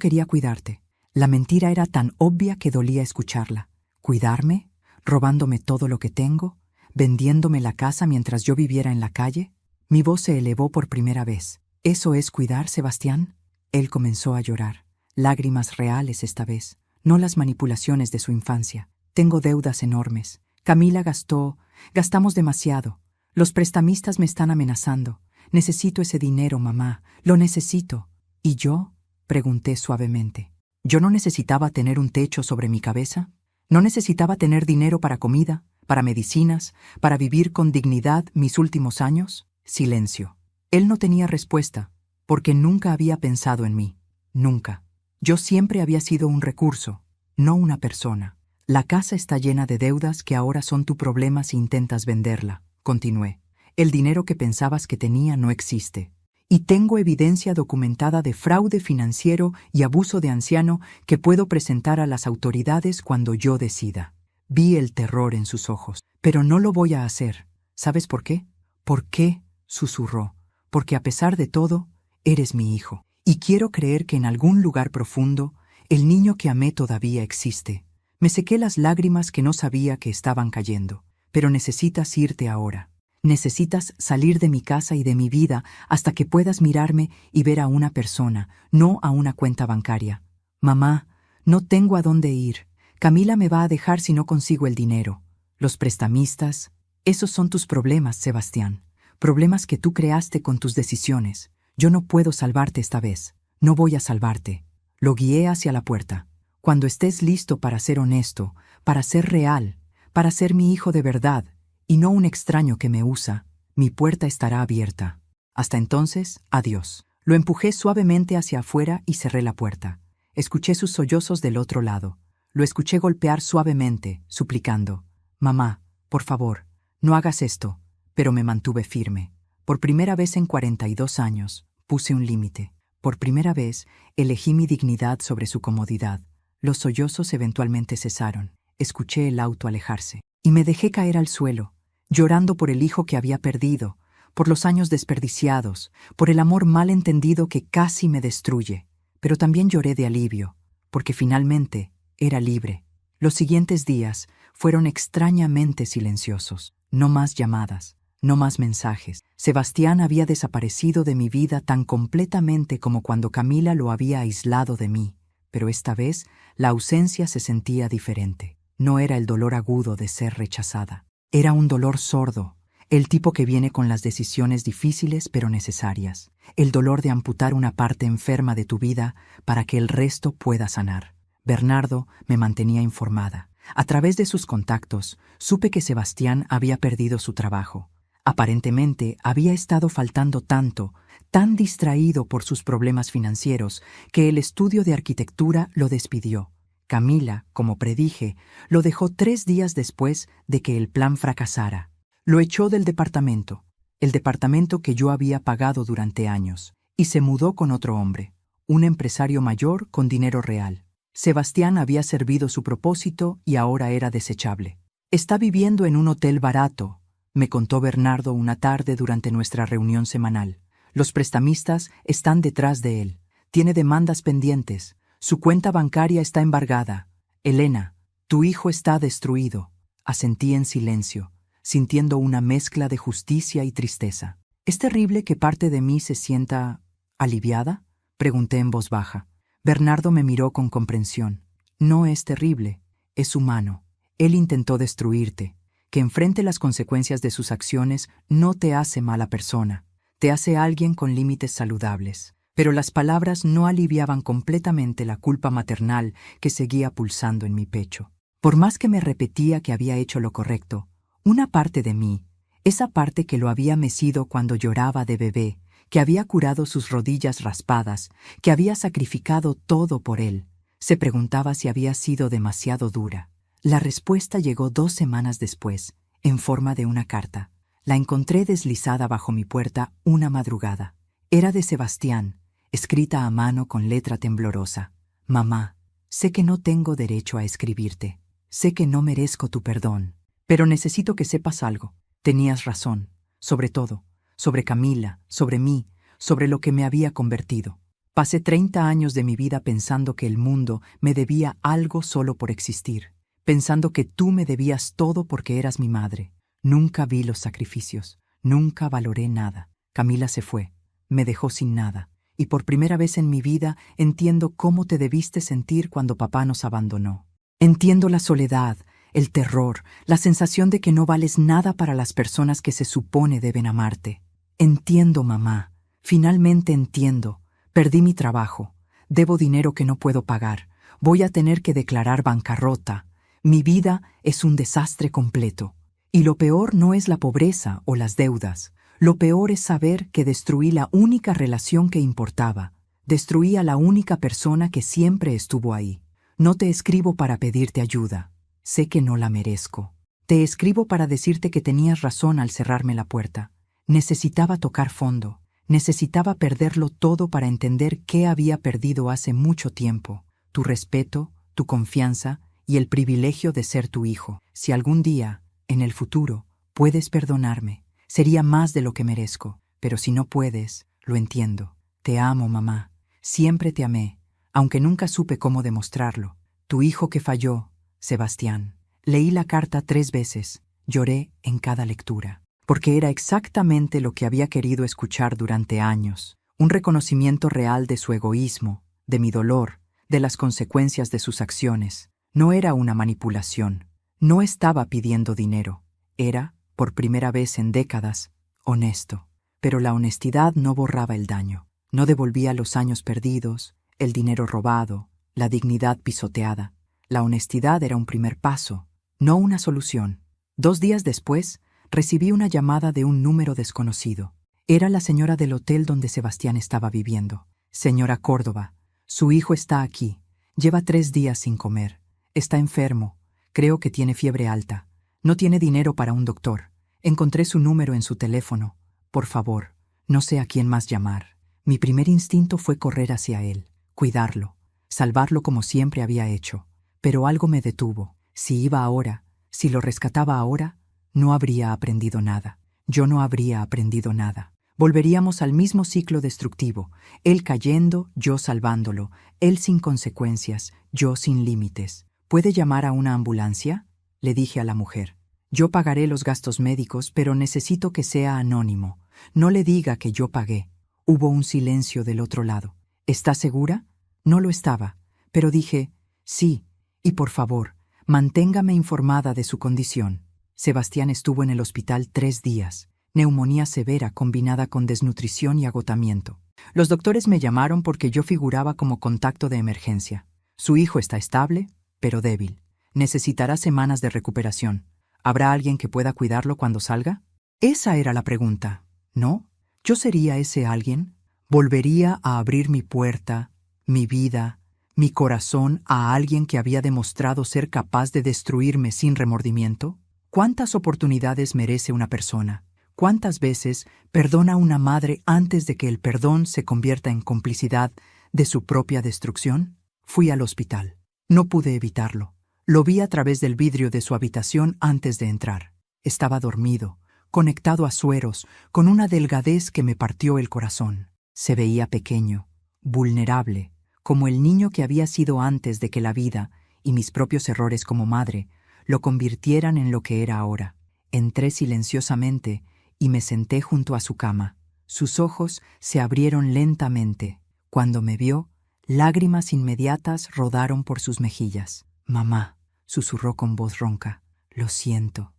quería cuidarte». La mentira era tan obvia que dolía escucharla. ¿Cuidarme? ¿Robándome todo lo que tengo? ¿Vendiéndome la casa mientras yo viviera en la calle? Mi voz se elevó por primera vez. ¿Eso es cuidar, Sebastián? Él comenzó a llorar. Lágrimas reales esta vez, no las manipulaciones de su infancia. «Tengo deudas enormes. Camila gastamos demasiado. Los prestamistas me están amenazando. Necesito ese dinero, mamá. Lo necesito». «¿Y yo?», pregunté suavemente. ¿Yo no necesitaba tener un techo sobre mi cabeza? ¿No necesitaba tener dinero para comida, para medicinas, para vivir con dignidad mis últimos años? Silencio. Él no tenía respuesta, porque nunca había pensado en mí. Nunca. Yo siempre había sido un recurso, no una persona. «La casa está llena de deudas que ahora son tu problema si intentas venderla», continué. «El dinero que pensabas que tenía no existe. Y tengo evidencia documentada de fraude financiero y abuso de anciano que puedo presentar a las autoridades cuando yo decida». Vi el terror en sus ojos. «Pero no lo voy a hacer. ¿Sabes por qué?». «¿Por qué?», susurró. «Porque a pesar de todo, eres mi hijo. Y quiero creer que en algún lugar profundo, el niño que amé todavía existe». Me sequé las lágrimas que no sabía que estaban cayendo. «Pero necesitas irte ahora. Necesitas salir de mi casa y de mi vida hasta que puedas mirarme y ver a una persona, no a una cuenta bancaria. Mamá, no tengo a dónde ir. Camila me va a dejar si no consigo el dinero. Los prestamistas, esos son tus problemas, Sebastián. problemas que tú creaste con tus decisiones. Yo no puedo salvarte esta vez. No voy a salvarte. Lo guié hacia la puerta. Cuando estés listo para ser honesto, para ser real, para ser mi hijo de verdad, y no un extraño que me usa, mi puerta estará abierta. Hasta entonces, adiós. Lo empujé suavemente hacia afuera y cerré la puerta. Escuché sus sollozos del otro lado. Lo escuché golpear suavemente, suplicando: «Mamá, por favor, no hagas esto». Pero me mantuve firme. Por primera vez en 42 años, puse un límite. Por primera vez, elegí mi dignidad sobre su comodidad. Los sollozos eventualmente cesaron. Escuché el auto alejarse. Y me dejé caer al suelo, llorando por el hijo que había perdido, por los años desperdiciados, por el amor mal entendido que casi me destruye. Pero también lloré de alivio, porque finalmente era libre. Los siguientes días fueron extrañamente silenciosos. No más llamadas, no más mensajes. Sebastián había desaparecido de mi vida tan completamente como cuando Camila lo había aislado de mí, pero esta vez la ausencia se sentía diferente. No era el dolor agudo de ser rechazada. Era un dolor sordo, el tipo que viene con las decisiones difíciles pero necesarias. El dolor de amputar una parte enferma de tu vida para que el resto pueda sanar. Bernardo me mantenía informada. A través de sus contactos, supe que Sebastián había perdido su trabajo. Aparentemente, había estado faltando tanto, tan distraído por sus problemas financieros, que el estudio de arquitectura lo despidió. Camila, como predije, lo dejó 3 días después de que el plan fracasara. Lo echó del departamento, el departamento que yo había pagado durante años, y se mudó con otro hombre, un empresario mayor con dinero real. Sebastián había servido su propósito y ahora era desechable. Está viviendo en un hotel barato, me contó Bernardo una tarde durante nuestra reunión semanal. Los prestamistas están detrás de él. Tiene demandas pendientes. Su cuenta bancaria está embargada. Elena, tu hijo está destruido. Asentí en silencio, sintiendo una mezcla de justicia y tristeza. ¿Es terrible que parte de mí se sienta aliviada?, pregunté en voz baja. Bernardo me miró con comprensión. No es terrible, es humano. Él intentó destruirte. Que enfrente las consecuencias de sus acciones no te hace mala persona, te hace alguien con límites saludables. Pero las palabras no aliviaban completamente la culpa maternal que seguía pulsando en mi pecho. Por más que me repetía que había hecho lo correcto, una parte de mí, esa parte que lo había mecido cuando lloraba de bebé, que había curado sus rodillas raspadas, que había sacrificado todo por él, se preguntaba si había sido demasiado dura. La respuesta llegó 2 semanas después, en forma de una carta. La encontré deslizada bajo mi puerta una madrugada. Era de Sebastián, escrita a mano con letra temblorosa. Mamá, sé que no tengo derecho a escribirte. Sé que no merezco tu perdón. Pero necesito que sepas algo. Tenías razón. Sobre todo. Sobre Camila, sobre mí, sobre lo que me había convertido. Pasé 30 años de mi vida pensando que el mundo me debía algo solo por existir. Pensando que tú me debías todo porque eras mi madre. Nunca vi los sacrificios. Nunca valoré nada. Camila se fue. Me dejó sin nada. Y por primera vez en mi vida entiendo cómo te debiste sentir cuando papá nos abandonó. Entiendo la soledad, el terror, la sensación de que no vales nada para las personas que se supone deben amarte. Entiendo, mamá. Finalmente entiendo. Perdí mi trabajo. Debo dinero que no puedo pagar. Voy a tener que declarar bancarrota. Mi vida es un desastre completo. Y lo peor no es la pobreza o las deudas. Lo peor es saber que destruí la única relación que importaba. Destruí a la única persona que siempre estuvo ahí. No te escribo para pedirte ayuda. Sé que no la merezco. Te escribo para decirte que tenías razón al cerrarme la puerta. Necesitaba tocar fondo. Necesitaba perderlo todo para entender qué había perdido hace mucho tiempo. Tu respeto, tu confianza y el privilegio de ser tu hijo. Si algún día, en el futuro, puedes perdonarme, sería más de lo que merezco. Pero si no puedes, lo entiendo. Te amo, mamá. Siempre te amé, aunque nunca supe cómo demostrarlo. Tu hijo que falló, Sebastián. Leí la carta 3 veces. Lloré en cada lectura. Porque era exactamente lo que había querido escuchar durante años. Un reconocimiento real de su egoísmo, de mi dolor, de las consecuencias de sus acciones. No era una manipulación. No estaba pidiendo dinero. Era, por primera vez en décadas, honesto. Pero la honestidad no borraba el daño. No devolvía los años perdidos, el dinero robado, la dignidad pisoteada. La honestidad era un primer paso, no una solución. 2 días después, recibí una llamada de un número desconocido. Era la señora del hotel donde Sebastián estaba viviendo. Señora Córdoba, su hijo está aquí. Lleva 3 días sin comer. Está enfermo. Creo que tiene fiebre alta. No tiene dinero para un doctor. Encontré su número en su teléfono. Por favor, no sé a quién más llamar. Mi primer instinto fue correr hacia él, cuidarlo, salvarlo como siempre había hecho. Pero algo me detuvo. Si iba ahora, si lo rescataba ahora, no habría aprendido nada. Yo no habría aprendido nada. Volveríamos al mismo ciclo destructivo, él cayendo, yo salvándolo, él sin consecuencias, yo sin límites. ¿Puede llamar a una ambulancia?, le dije a la mujer. Yo pagaré los gastos médicos, pero necesito que sea anónimo. No le diga que yo pagué. Hubo un silencio del otro lado. ¿Está segura? No lo estaba, pero dije, sí, y por favor, manténgame informada de su condición. Sebastián estuvo en el hospital 3 días. Neumonía severa combinada con desnutrición y agotamiento. Los doctores me llamaron porque yo figuraba como contacto de emergencia. Su hijo está estable, pero débil. Necesitará semanas de recuperación. ¿Habrá alguien que pueda cuidarlo cuando salga? Esa era la pregunta, ¿no? ¿Yo sería ese alguien? ¿Volvería a abrir mi puerta, mi vida, mi corazón a alguien que había demostrado ser capaz de destruirme sin remordimiento? ¿Cuántas oportunidades merece una persona? ¿Cuántas veces perdona una madre antes de que el perdón se convierta en complicidad de su propia destrucción? Fui al hospital. No pude evitarlo. Lo vi a través del vidrio de su habitación antes de entrar. Estaba dormido, conectado a sueros, con una delgadez que me partió el corazón. Se veía pequeño, vulnerable, como el niño que había sido antes de que la vida y mis propios errores como madre lo convirtieran en lo que era ahora. Entré silenciosamente y me senté junto a su cama. Sus ojos se abrieron lentamente. Cuando me vio, lágrimas inmediatas rodaron por sus mejillas. «Mamá», susurró con voz ronca, lo siento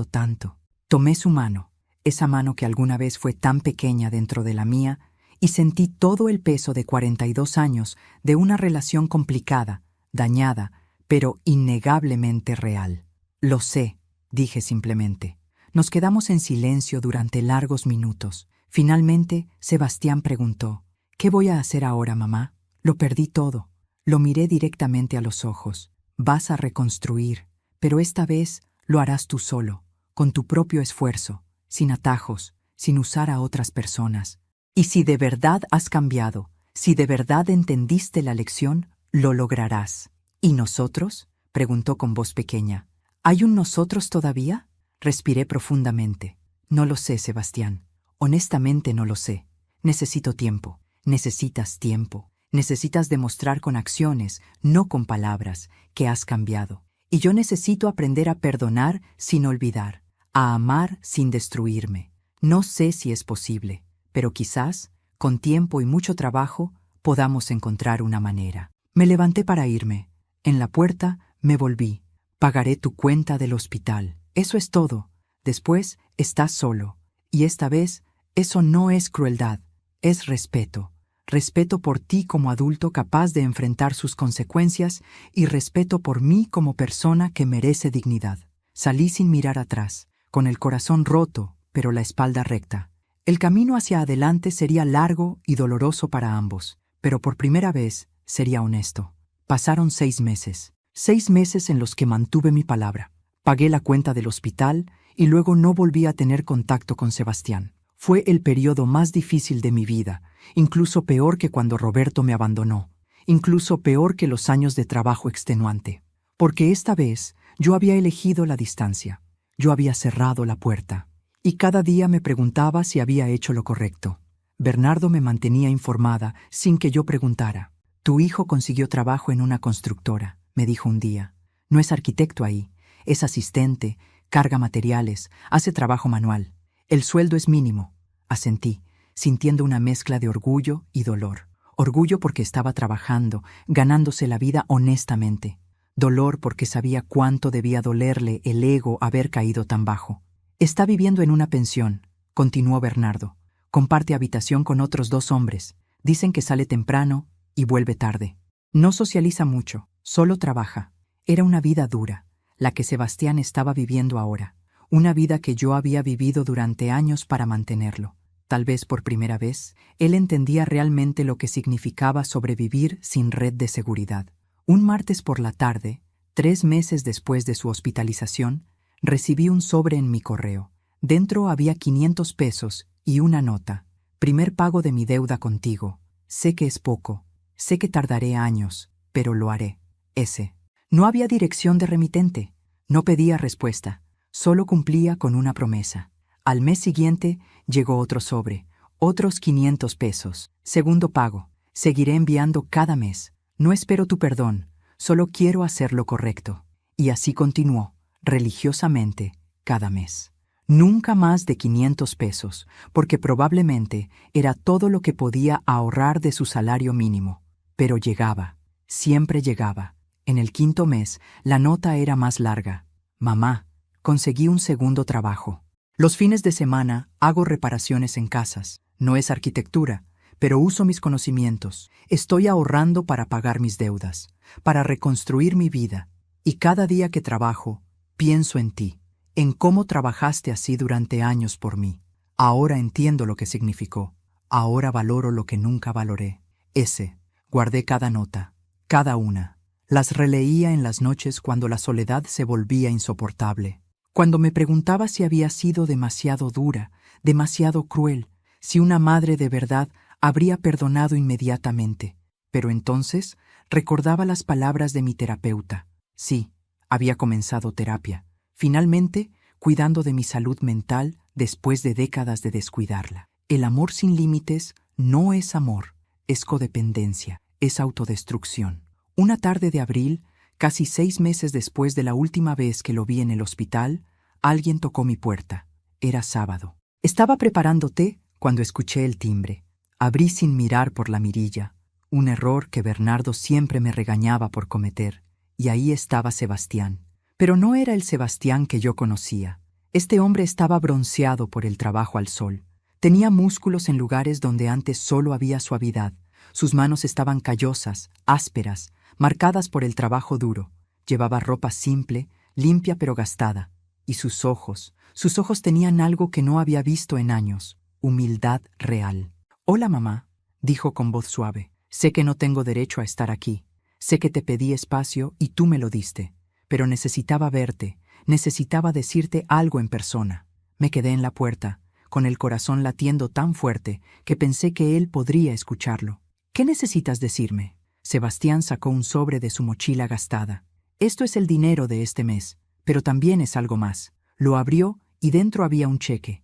tanto». Tomé su mano, esa mano que alguna vez fue tan pequeña dentro de la mía, y sentí todo el peso de 42 años de una relación complicada, dañada, pero innegablemente real. «Lo sé», dije simplemente. Nos quedamos en silencio durante largos minutos. Finalmente, Sebastián preguntó, «¿Qué voy a hacer ahora, mamá?» Lo perdí todo. Lo miré directamente a los ojos. «Vas a reconstruir, pero esta vez lo harás tú solo, con tu propio esfuerzo, sin atajos, sin usar a otras personas. Y si de verdad has cambiado, si de verdad entendiste la lección, lo lograrás». «¿Y nosotros?», preguntó con voz pequeña. «¿Hay un nosotros todavía?». Respiré profundamente. «No lo sé, Sebastián. Honestamente no lo sé. Necesito tiempo. Necesitas tiempo. Necesitas demostrar con acciones, no con palabras, que has cambiado. Y yo necesito aprender a perdonar sin olvidar, a amar sin destruirme. No sé si es posible, pero quizás, con tiempo y mucho trabajo, podamos encontrar una manera». Me levanté para irme. En la puerta me volví. «Pagaré tu cuenta del hospital. Eso es todo. Después estás solo. Y esta vez, eso no es crueldad, es respeto. Respeto por ti como adulto capaz de enfrentar sus consecuencias y respeto por mí como persona que merece dignidad». Salí sin mirar atrás, con el corazón roto, pero la espalda recta. El camino hacia adelante sería largo y doloroso para ambos, pero por primera vez sería honesto. Pasaron 6 meses. 6 meses en los que mantuve mi palabra. Pagué la cuenta del hospital y luego no volví a tener contacto con Sebastián. Fue el periodo más difícil de mi vida, incluso peor que cuando Roberto me abandonó, incluso peor que los años de trabajo extenuante. Porque esta vez yo había elegido la distancia, yo había cerrado la puerta, y cada día me preguntaba si había hecho lo correcto. Bernardo me mantenía informada sin que yo preguntara. «Tu hijo consiguió trabajo en una constructora», me dijo un día. «No es arquitecto ahí. Es asistente, carga materiales, hace trabajo manual. El sueldo es mínimo». Asentí, sintiendo una mezcla de orgullo y dolor. Orgullo porque estaba trabajando, ganándose la vida honestamente. Dolor porque sabía cuánto debía dolerle el ego haber caído tan bajo. «Está viviendo en una pensión», continuó Bernardo. Comparte habitación con otros 2 hombres. Dicen que sale temprano y vuelve tarde. No socializa mucho, solo trabaja. Era una vida dura, la que Sebastián estaba viviendo ahora. Una vida que yo había vivido durante años para mantenerlo. Tal vez por primera vez, él entendía realmente lo que significaba sobrevivir sin red de seguridad. Un martes por la tarde, 3 meses después de su hospitalización, recibí un sobre en mi correo. Dentro había 500 pesos y una nota. Primer pago de mi deuda contigo. Sé que es poco. Sé que tardaré años, pero lo haré. S. No había dirección de remitente. No pedía respuesta. Solo cumplía con una promesa. Al mes siguiente llegó otro sobre. Otros 500 pesos. Segundo pago. Seguiré enviando cada mes. No espero tu perdón. Solo quiero hacer lo correcto. Y así continuó, religiosamente, cada mes. Nunca más de 500 pesos, porque probablemente era todo lo que podía ahorrar de su salario mínimo. Pero llegaba, siempre llegaba. En el 5.º mes, la nota era más larga. Mamá, conseguí un segundo trabajo. Los fines de semana hago reparaciones en casas. No es arquitectura, pero uso mis conocimientos. Estoy ahorrando para pagar mis deudas, para reconstruir mi vida. Y cada día que trabajo, pienso en ti. En cómo trabajaste así durante años por mí. Ahora entiendo lo que significó. Ahora valoro lo que nunca valoré. Guardé cada nota, cada una. Las releía en las noches cuando la soledad se volvía insoportable. Cuando me preguntaba si había sido demasiado dura, demasiado cruel, si una madre de verdad habría perdonado inmediatamente. Pero entonces recordaba las palabras de mi terapeuta. Sí, había comenzado terapia. Finalmente, cuidando de mi salud mental después de décadas de descuidarla. El amor sin límites no es amor, es codependencia, es autodestrucción. Una tarde de abril, casi 6 meses después de la última vez que lo vi en el hospital, alguien tocó mi puerta. Era sábado. Estaba preparando té cuando escuché el timbre. Abrí sin mirar por la mirilla, un error que Bernardo siempre me regañaba por cometer, y ahí estaba Sebastián. Pero no era el Sebastián que yo conocía. Este hombre estaba bronceado por el trabajo al sol. Tenía músculos en lugares donde antes solo había suavidad. Sus manos estaban callosas, ásperas, marcadas por el trabajo duro. Llevaba ropa simple, limpia pero gastada. Y sus ojos tenían algo que no había visto en años, humildad real. «Hola, mamá», dijo con voz suave. «Sé que no tengo derecho a estar aquí. Sé que te pedí espacio y tú me lo diste. Pero necesitaba verte, necesitaba decirte algo en persona». Me quedé en la puerta, con el corazón latiendo tan fuerte que pensé que él podría escucharlo. «¿Qué necesitas decirme?» Sebastián sacó un sobre de su mochila gastada. «Esto es el dinero de este mes, pero también es algo más». Lo abrió y dentro había un cheque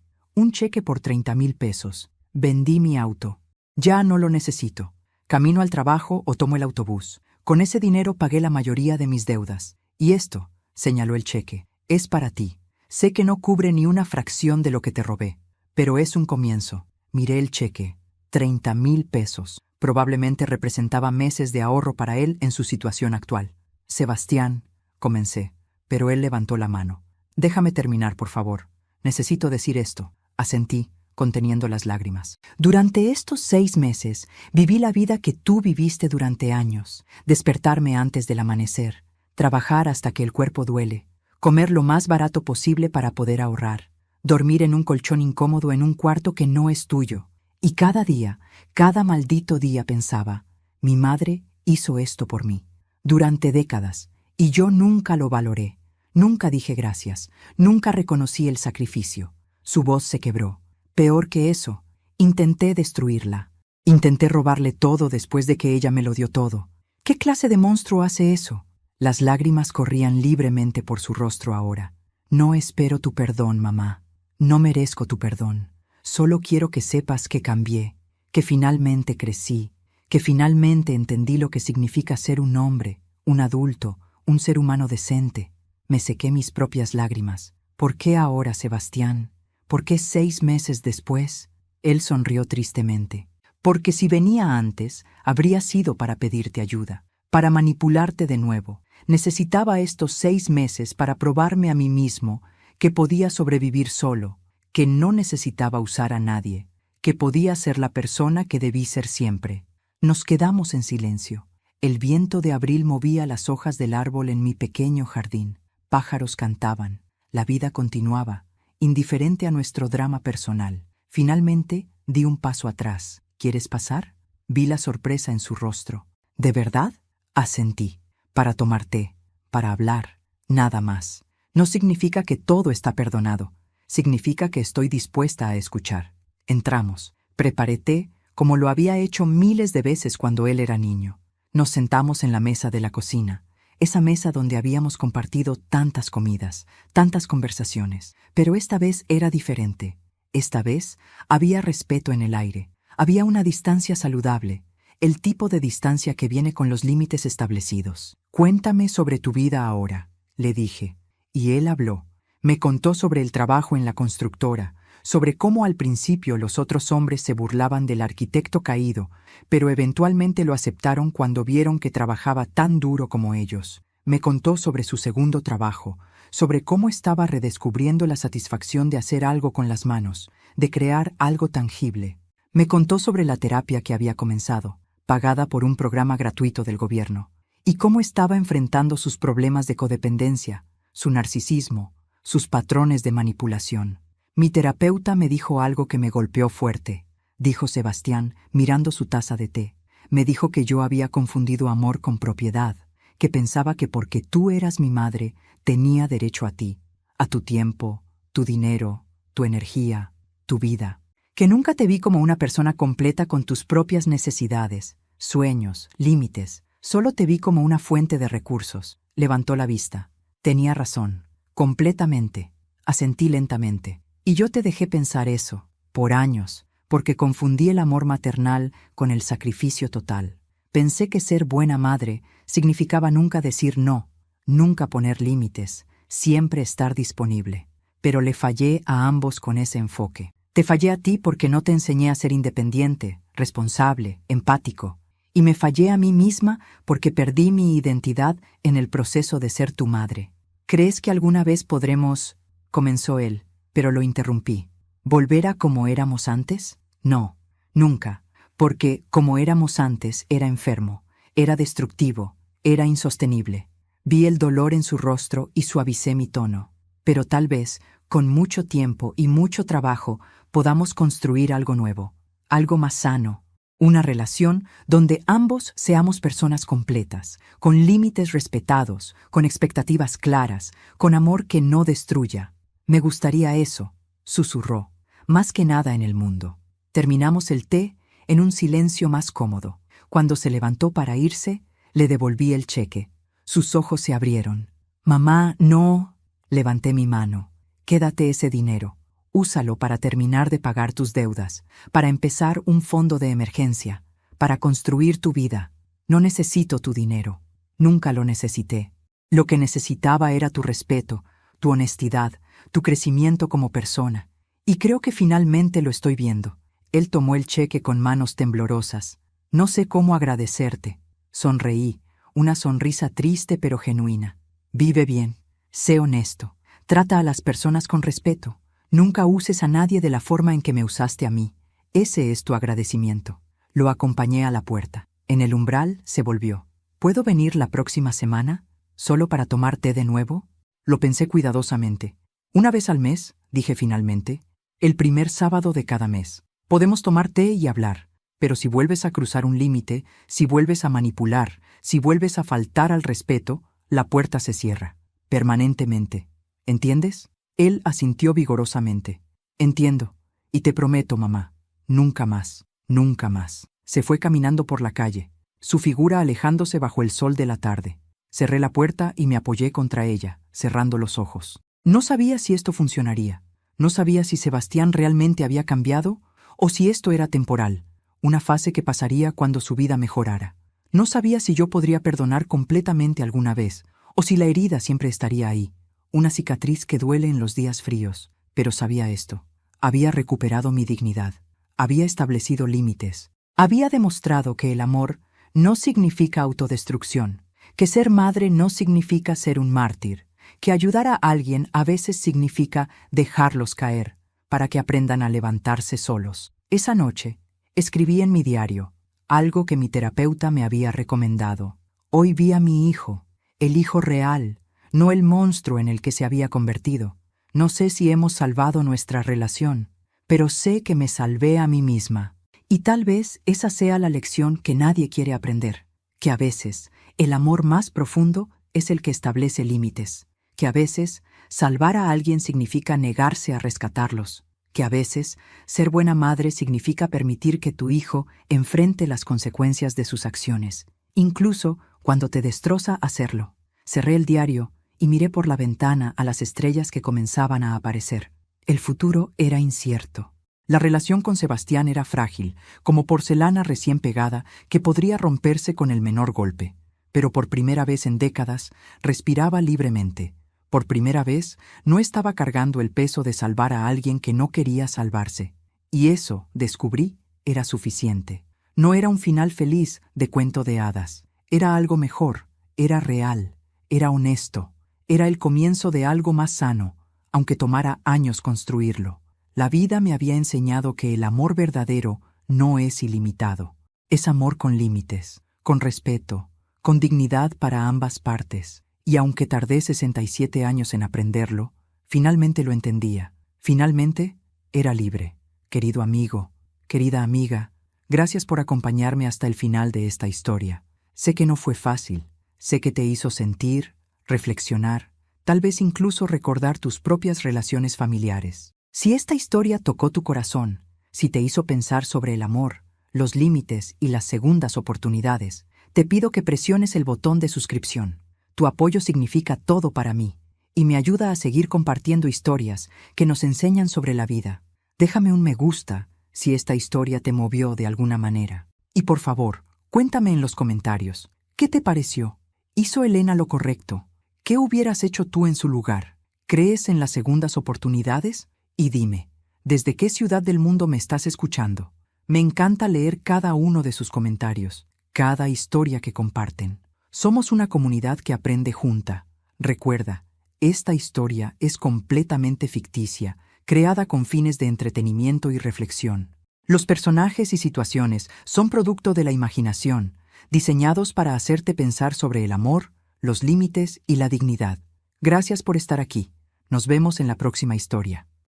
por 30,000 pesos. Vendí mi auto. Ya no lo necesito. Camino al trabajo o tomo el autobús. Con ese dinero pagué la mayoría de mis deudas. Y esto, señaló el cheque, es para ti. Sé que no cubre ni una fracción de lo que te robé, pero es un comienzo. Miré el cheque. 30,000 pesos. Probablemente representaba meses de ahorro para él en su situación actual. «Sebastián», comencé, pero él levantó la mano. «Déjame terminar, por favor. Necesito decir esto», asentí, conteniendo las lágrimas. «Durante estos 6 meses viví la vida que tú viviste durante años. Despertarme antes del amanecer, trabajar hasta que el cuerpo duele, comer lo más barato posible para poder ahorrar, dormir en un colchón incómodo en un cuarto que no es tuyo. Y cada día, cada maldito día pensaba, mi madre hizo esto por mí, durante décadas, y yo nunca lo valoré. Nunca dije gracias, nunca reconocí el sacrificio». Su voz se quebró. «Peor que eso, intenté destruirla. Intenté robarle todo después de que ella me lo dio todo. ¿Qué clase de monstruo hace eso?» Las lágrimas corrían libremente por su rostro ahora. «No espero tu perdón, mamá. No merezco tu perdón. Solo quiero que sepas que cambié, que finalmente crecí, que finalmente entendí lo que significa ser un hombre, un adulto, un ser humano decente». Me sequé mis propias lágrimas. «¿Por qué ahora, Sebastián? ¿Por qué 6 meses después?» Él sonrió tristemente. «Porque si venía antes, habría sido para pedirte ayuda, para manipularte de nuevo. Necesitaba estos 6 meses para probarme a mí mismo que podía sobrevivir solo, que no necesitaba usar a nadie, que podía ser la persona que debí ser siempre. Nos quedamos en silencio. El viento de abril movía las hojas del árbol en mi pequeño jardín. Pájaros cantaban. La vida continuaba, indiferente a nuestro drama personal. Finalmente, di un paso atrás. ¿Quieres pasar? Vi la sorpresa en su rostro. ¿De verdad? Asentí. Para tomar té, para hablar, nada más. No significa que todo está perdonado. Significa que estoy dispuesta a escuchar. Entramos. Preparé té, como lo había hecho miles de veces cuando él era niño. Nos sentamos en la mesa de la cocina, esa mesa donde habíamos compartido tantas comidas, tantas conversaciones. Pero esta vez era diferente. Esta vez había respeto en el aire. Había una distancia saludable, el tipo de distancia que viene con los límites establecidos. Cuéntame sobre tu vida ahora, le dije. Y él habló. Me contó sobre el trabajo en la constructora, sobre cómo al principio los otros hombres se burlaban del arquitecto caído, pero eventualmente lo aceptaron cuando vieron que trabajaba tan duro como ellos. Me contó sobre su segundo trabajo, sobre cómo estaba redescubriendo la satisfacción de hacer algo con las manos, de crear algo tangible. Me contó sobre la terapia que había comenzado, pagada por un programa gratuito del gobierno, y cómo estaba enfrentando sus problemas de codependencia, su narcisismo, sus patrones de manipulación. Mi terapeuta me dijo algo que me golpeó fuerte, dijo Sebastián, mirando su taza de té. Me dijo que yo había confundido amor con propiedad, que pensaba que porque tú eras mi madre, tenía derecho a ti, a tu tiempo, tu dinero, tu energía, tu vida. Que nunca te vi como una persona completa con tus propias necesidades, sueños, límites. Solo te vi como una fuente de recursos. Levantó la vista. Tenía razón. Completamente. Asentí lentamente. Y yo te dejé pensar eso, por años, porque confundí el amor maternal con el sacrificio total. Pensé que ser buena madre significaba nunca decir no, nunca poner límites, siempre estar disponible. Pero le fallé a ambos con ese enfoque. Te fallé a ti porque no te enseñé a ser independiente, responsable, empático. Y me fallé a mí misma porque perdí mi identidad en el proceso de ser tu madre. ¿Crees que alguna vez podremos...? Comenzó él, pero lo interrumpí. ¿Volver a como éramos antes? No, nunca, porque como éramos antes era enfermo, era destructivo, era insostenible. Vi el dolor en su rostro y suavicé mi tono. Pero tal vez, con mucho tiempo y mucho trabajo, podamos construir algo nuevo, algo más sano. Una relación donde ambos seamos personas completas, con límites respetados, con expectativas claras, con amor que no destruya. Me gustaría eso, susurró, más que nada en el mundo. Terminamos el té en un silencio más cómodo. Cuando se levantó para irse, le devolví el cheque. Sus ojos se abrieron. Mamá, no. Levanté mi mano. Quédate ese dinero. Úsalo para terminar de pagar tus deudas, para empezar un fondo de emergencia, para construir tu vida. No necesito tu dinero. Nunca lo necesité. Lo que necesitaba era tu respeto, tu honestidad, tu crecimiento como persona. Y creo que finalmente lo estoy viendo. Él tomó el cheque con manos temblorosas. No sé cómo agradecerte. Sonreí, una sonrisa triste pero genuina. Vive bien, sé honesto, trata a las personas con respeto. Nunca uses a nadie de la forma en que me usaste a mí. Ese es tu agradecimiento. Lo acompañé a la puerta. En el umbral se volvió. ¿Puedo venir la próxima semana? ¿Solo para tomar té de nuevo? Lo pensé cuidadosamente. Una vez al mes, dije finalmente, el primer sábado de cada mes. Podemos tomar té y hablar, pero si vuelves a cruzar un límite, si vuelves a manipular, si vuelves a faltar al respeto, la puerta se cierra, permanentemente. ¿Entiendes? Él asintió vigorosamente. Entiendo, y te prometo, mamá, nunca más, nunca más. Se fue caminando por la calle, su figura alejándose bajo el sol de la tarde. Cerré la puerta y me apoyé contra ella, cerrando los ojos. No sabía si esto funcionaría. No sabía si Sebastián realmente había cambiado o si esto era temporal, una fase que pasaría cuando su vida mejorara. No sabía si yo podría perdonar completamente alguna vez o si la herida siempre estaría ahí. Una cicatriz que duele en los días fríos, pero sabía esto. Había recuperado mi dignidad. Había establecido límites. Había demostrado que el amor no significa autodestrucción, que ser madre no significa ser un mártir, que ayudar a alguien a veces significa dejarlos caer, para que aprendan a levantarse solos. Esa noche, escribí en mi diario algo que mi terapeuta me había recomendado. Hoy vi a mi hijo, el hijo real, no el monstruo en el que se había convertido. No sé si hemos salvado nuestra relación, pero sé que me salvé a mí misma. Y tal vez esa sea la lección que nadie quiere aprender, que a veces el amor más profundo es el que establece límites, que a veces salvar a alguien significa negarse a rescatarlos, que a veces ser buena madre significa permitir que tu hijo enfrente las consecuencias de sus acciones, incluso cuando te destroza hacerlo. Cerré el diario y miré por la ventana a las estrellas que comenzaban a aparecer. El futuro era incierto. La relación con Sebastián era frágil, como porcelana recién pegada que podría romperse con el menor golpe. Pero por primera vez en décadas, respiraba libremente. Por primera vez, no estaba cargando el peso de salvar a alguien que no quería salvarse. Y eso, descubrí, era suficiente. No era un final feliz de cuento de hadas. Era algo mejor, era real, era honesto. Era el comienzo de algo más sano, aunque tomara años construirlo. La vida me había enseñado que el amor verdadero no es ilimitado. Es amor con límites, con respeto, con dignidad para ambas partes. Y aunque tardé 67 años en aprenderlo, finalmente lo entendía. Finalmente, era libre. Querido amigo, querida amiga, gracias por acompañarme hasta el final de esta historia. Sé que no fue fácil, sé que te hizo sentir, reflexionar, tal vez incluso recordar tus propias relaciones familiares. Si esta historia tocó tu corazón, si te hizo pensar sobre el amor, los límites y las segundas oportunidades, te pido que presiones el botón de suscripción. Tu apoyo significa todo para mí y me ayuda a seguir compartiendo historias que nos enseñan sobre la vida. Déjame un me gusta si esta historia te movió de alguna manera. Y por favor, cuéntame en los comentarios, ¿qué te pareció? ¿Hizo Elena lo correcto? ¿Qué hubieras hecho tú en su lugar? ¿Crees en las segundas oportunidades? Y dime, ¿desde qué ciudad del mundo me estás escuchando? Me encanta leer cada uno de sus comentarios, cada historia que comparten. Somos una comunidad que aprende junta. Recuerda, esta historia es completamente ficticia, creada con fines de entretenimiento y reflexión. Los personajes y situaciones son producto de la imaginación, diseñados para hacerte pensar sobre el amor, los límites y la dignidad. Gracias por estar aquí. Nos vemos en la próxima historia.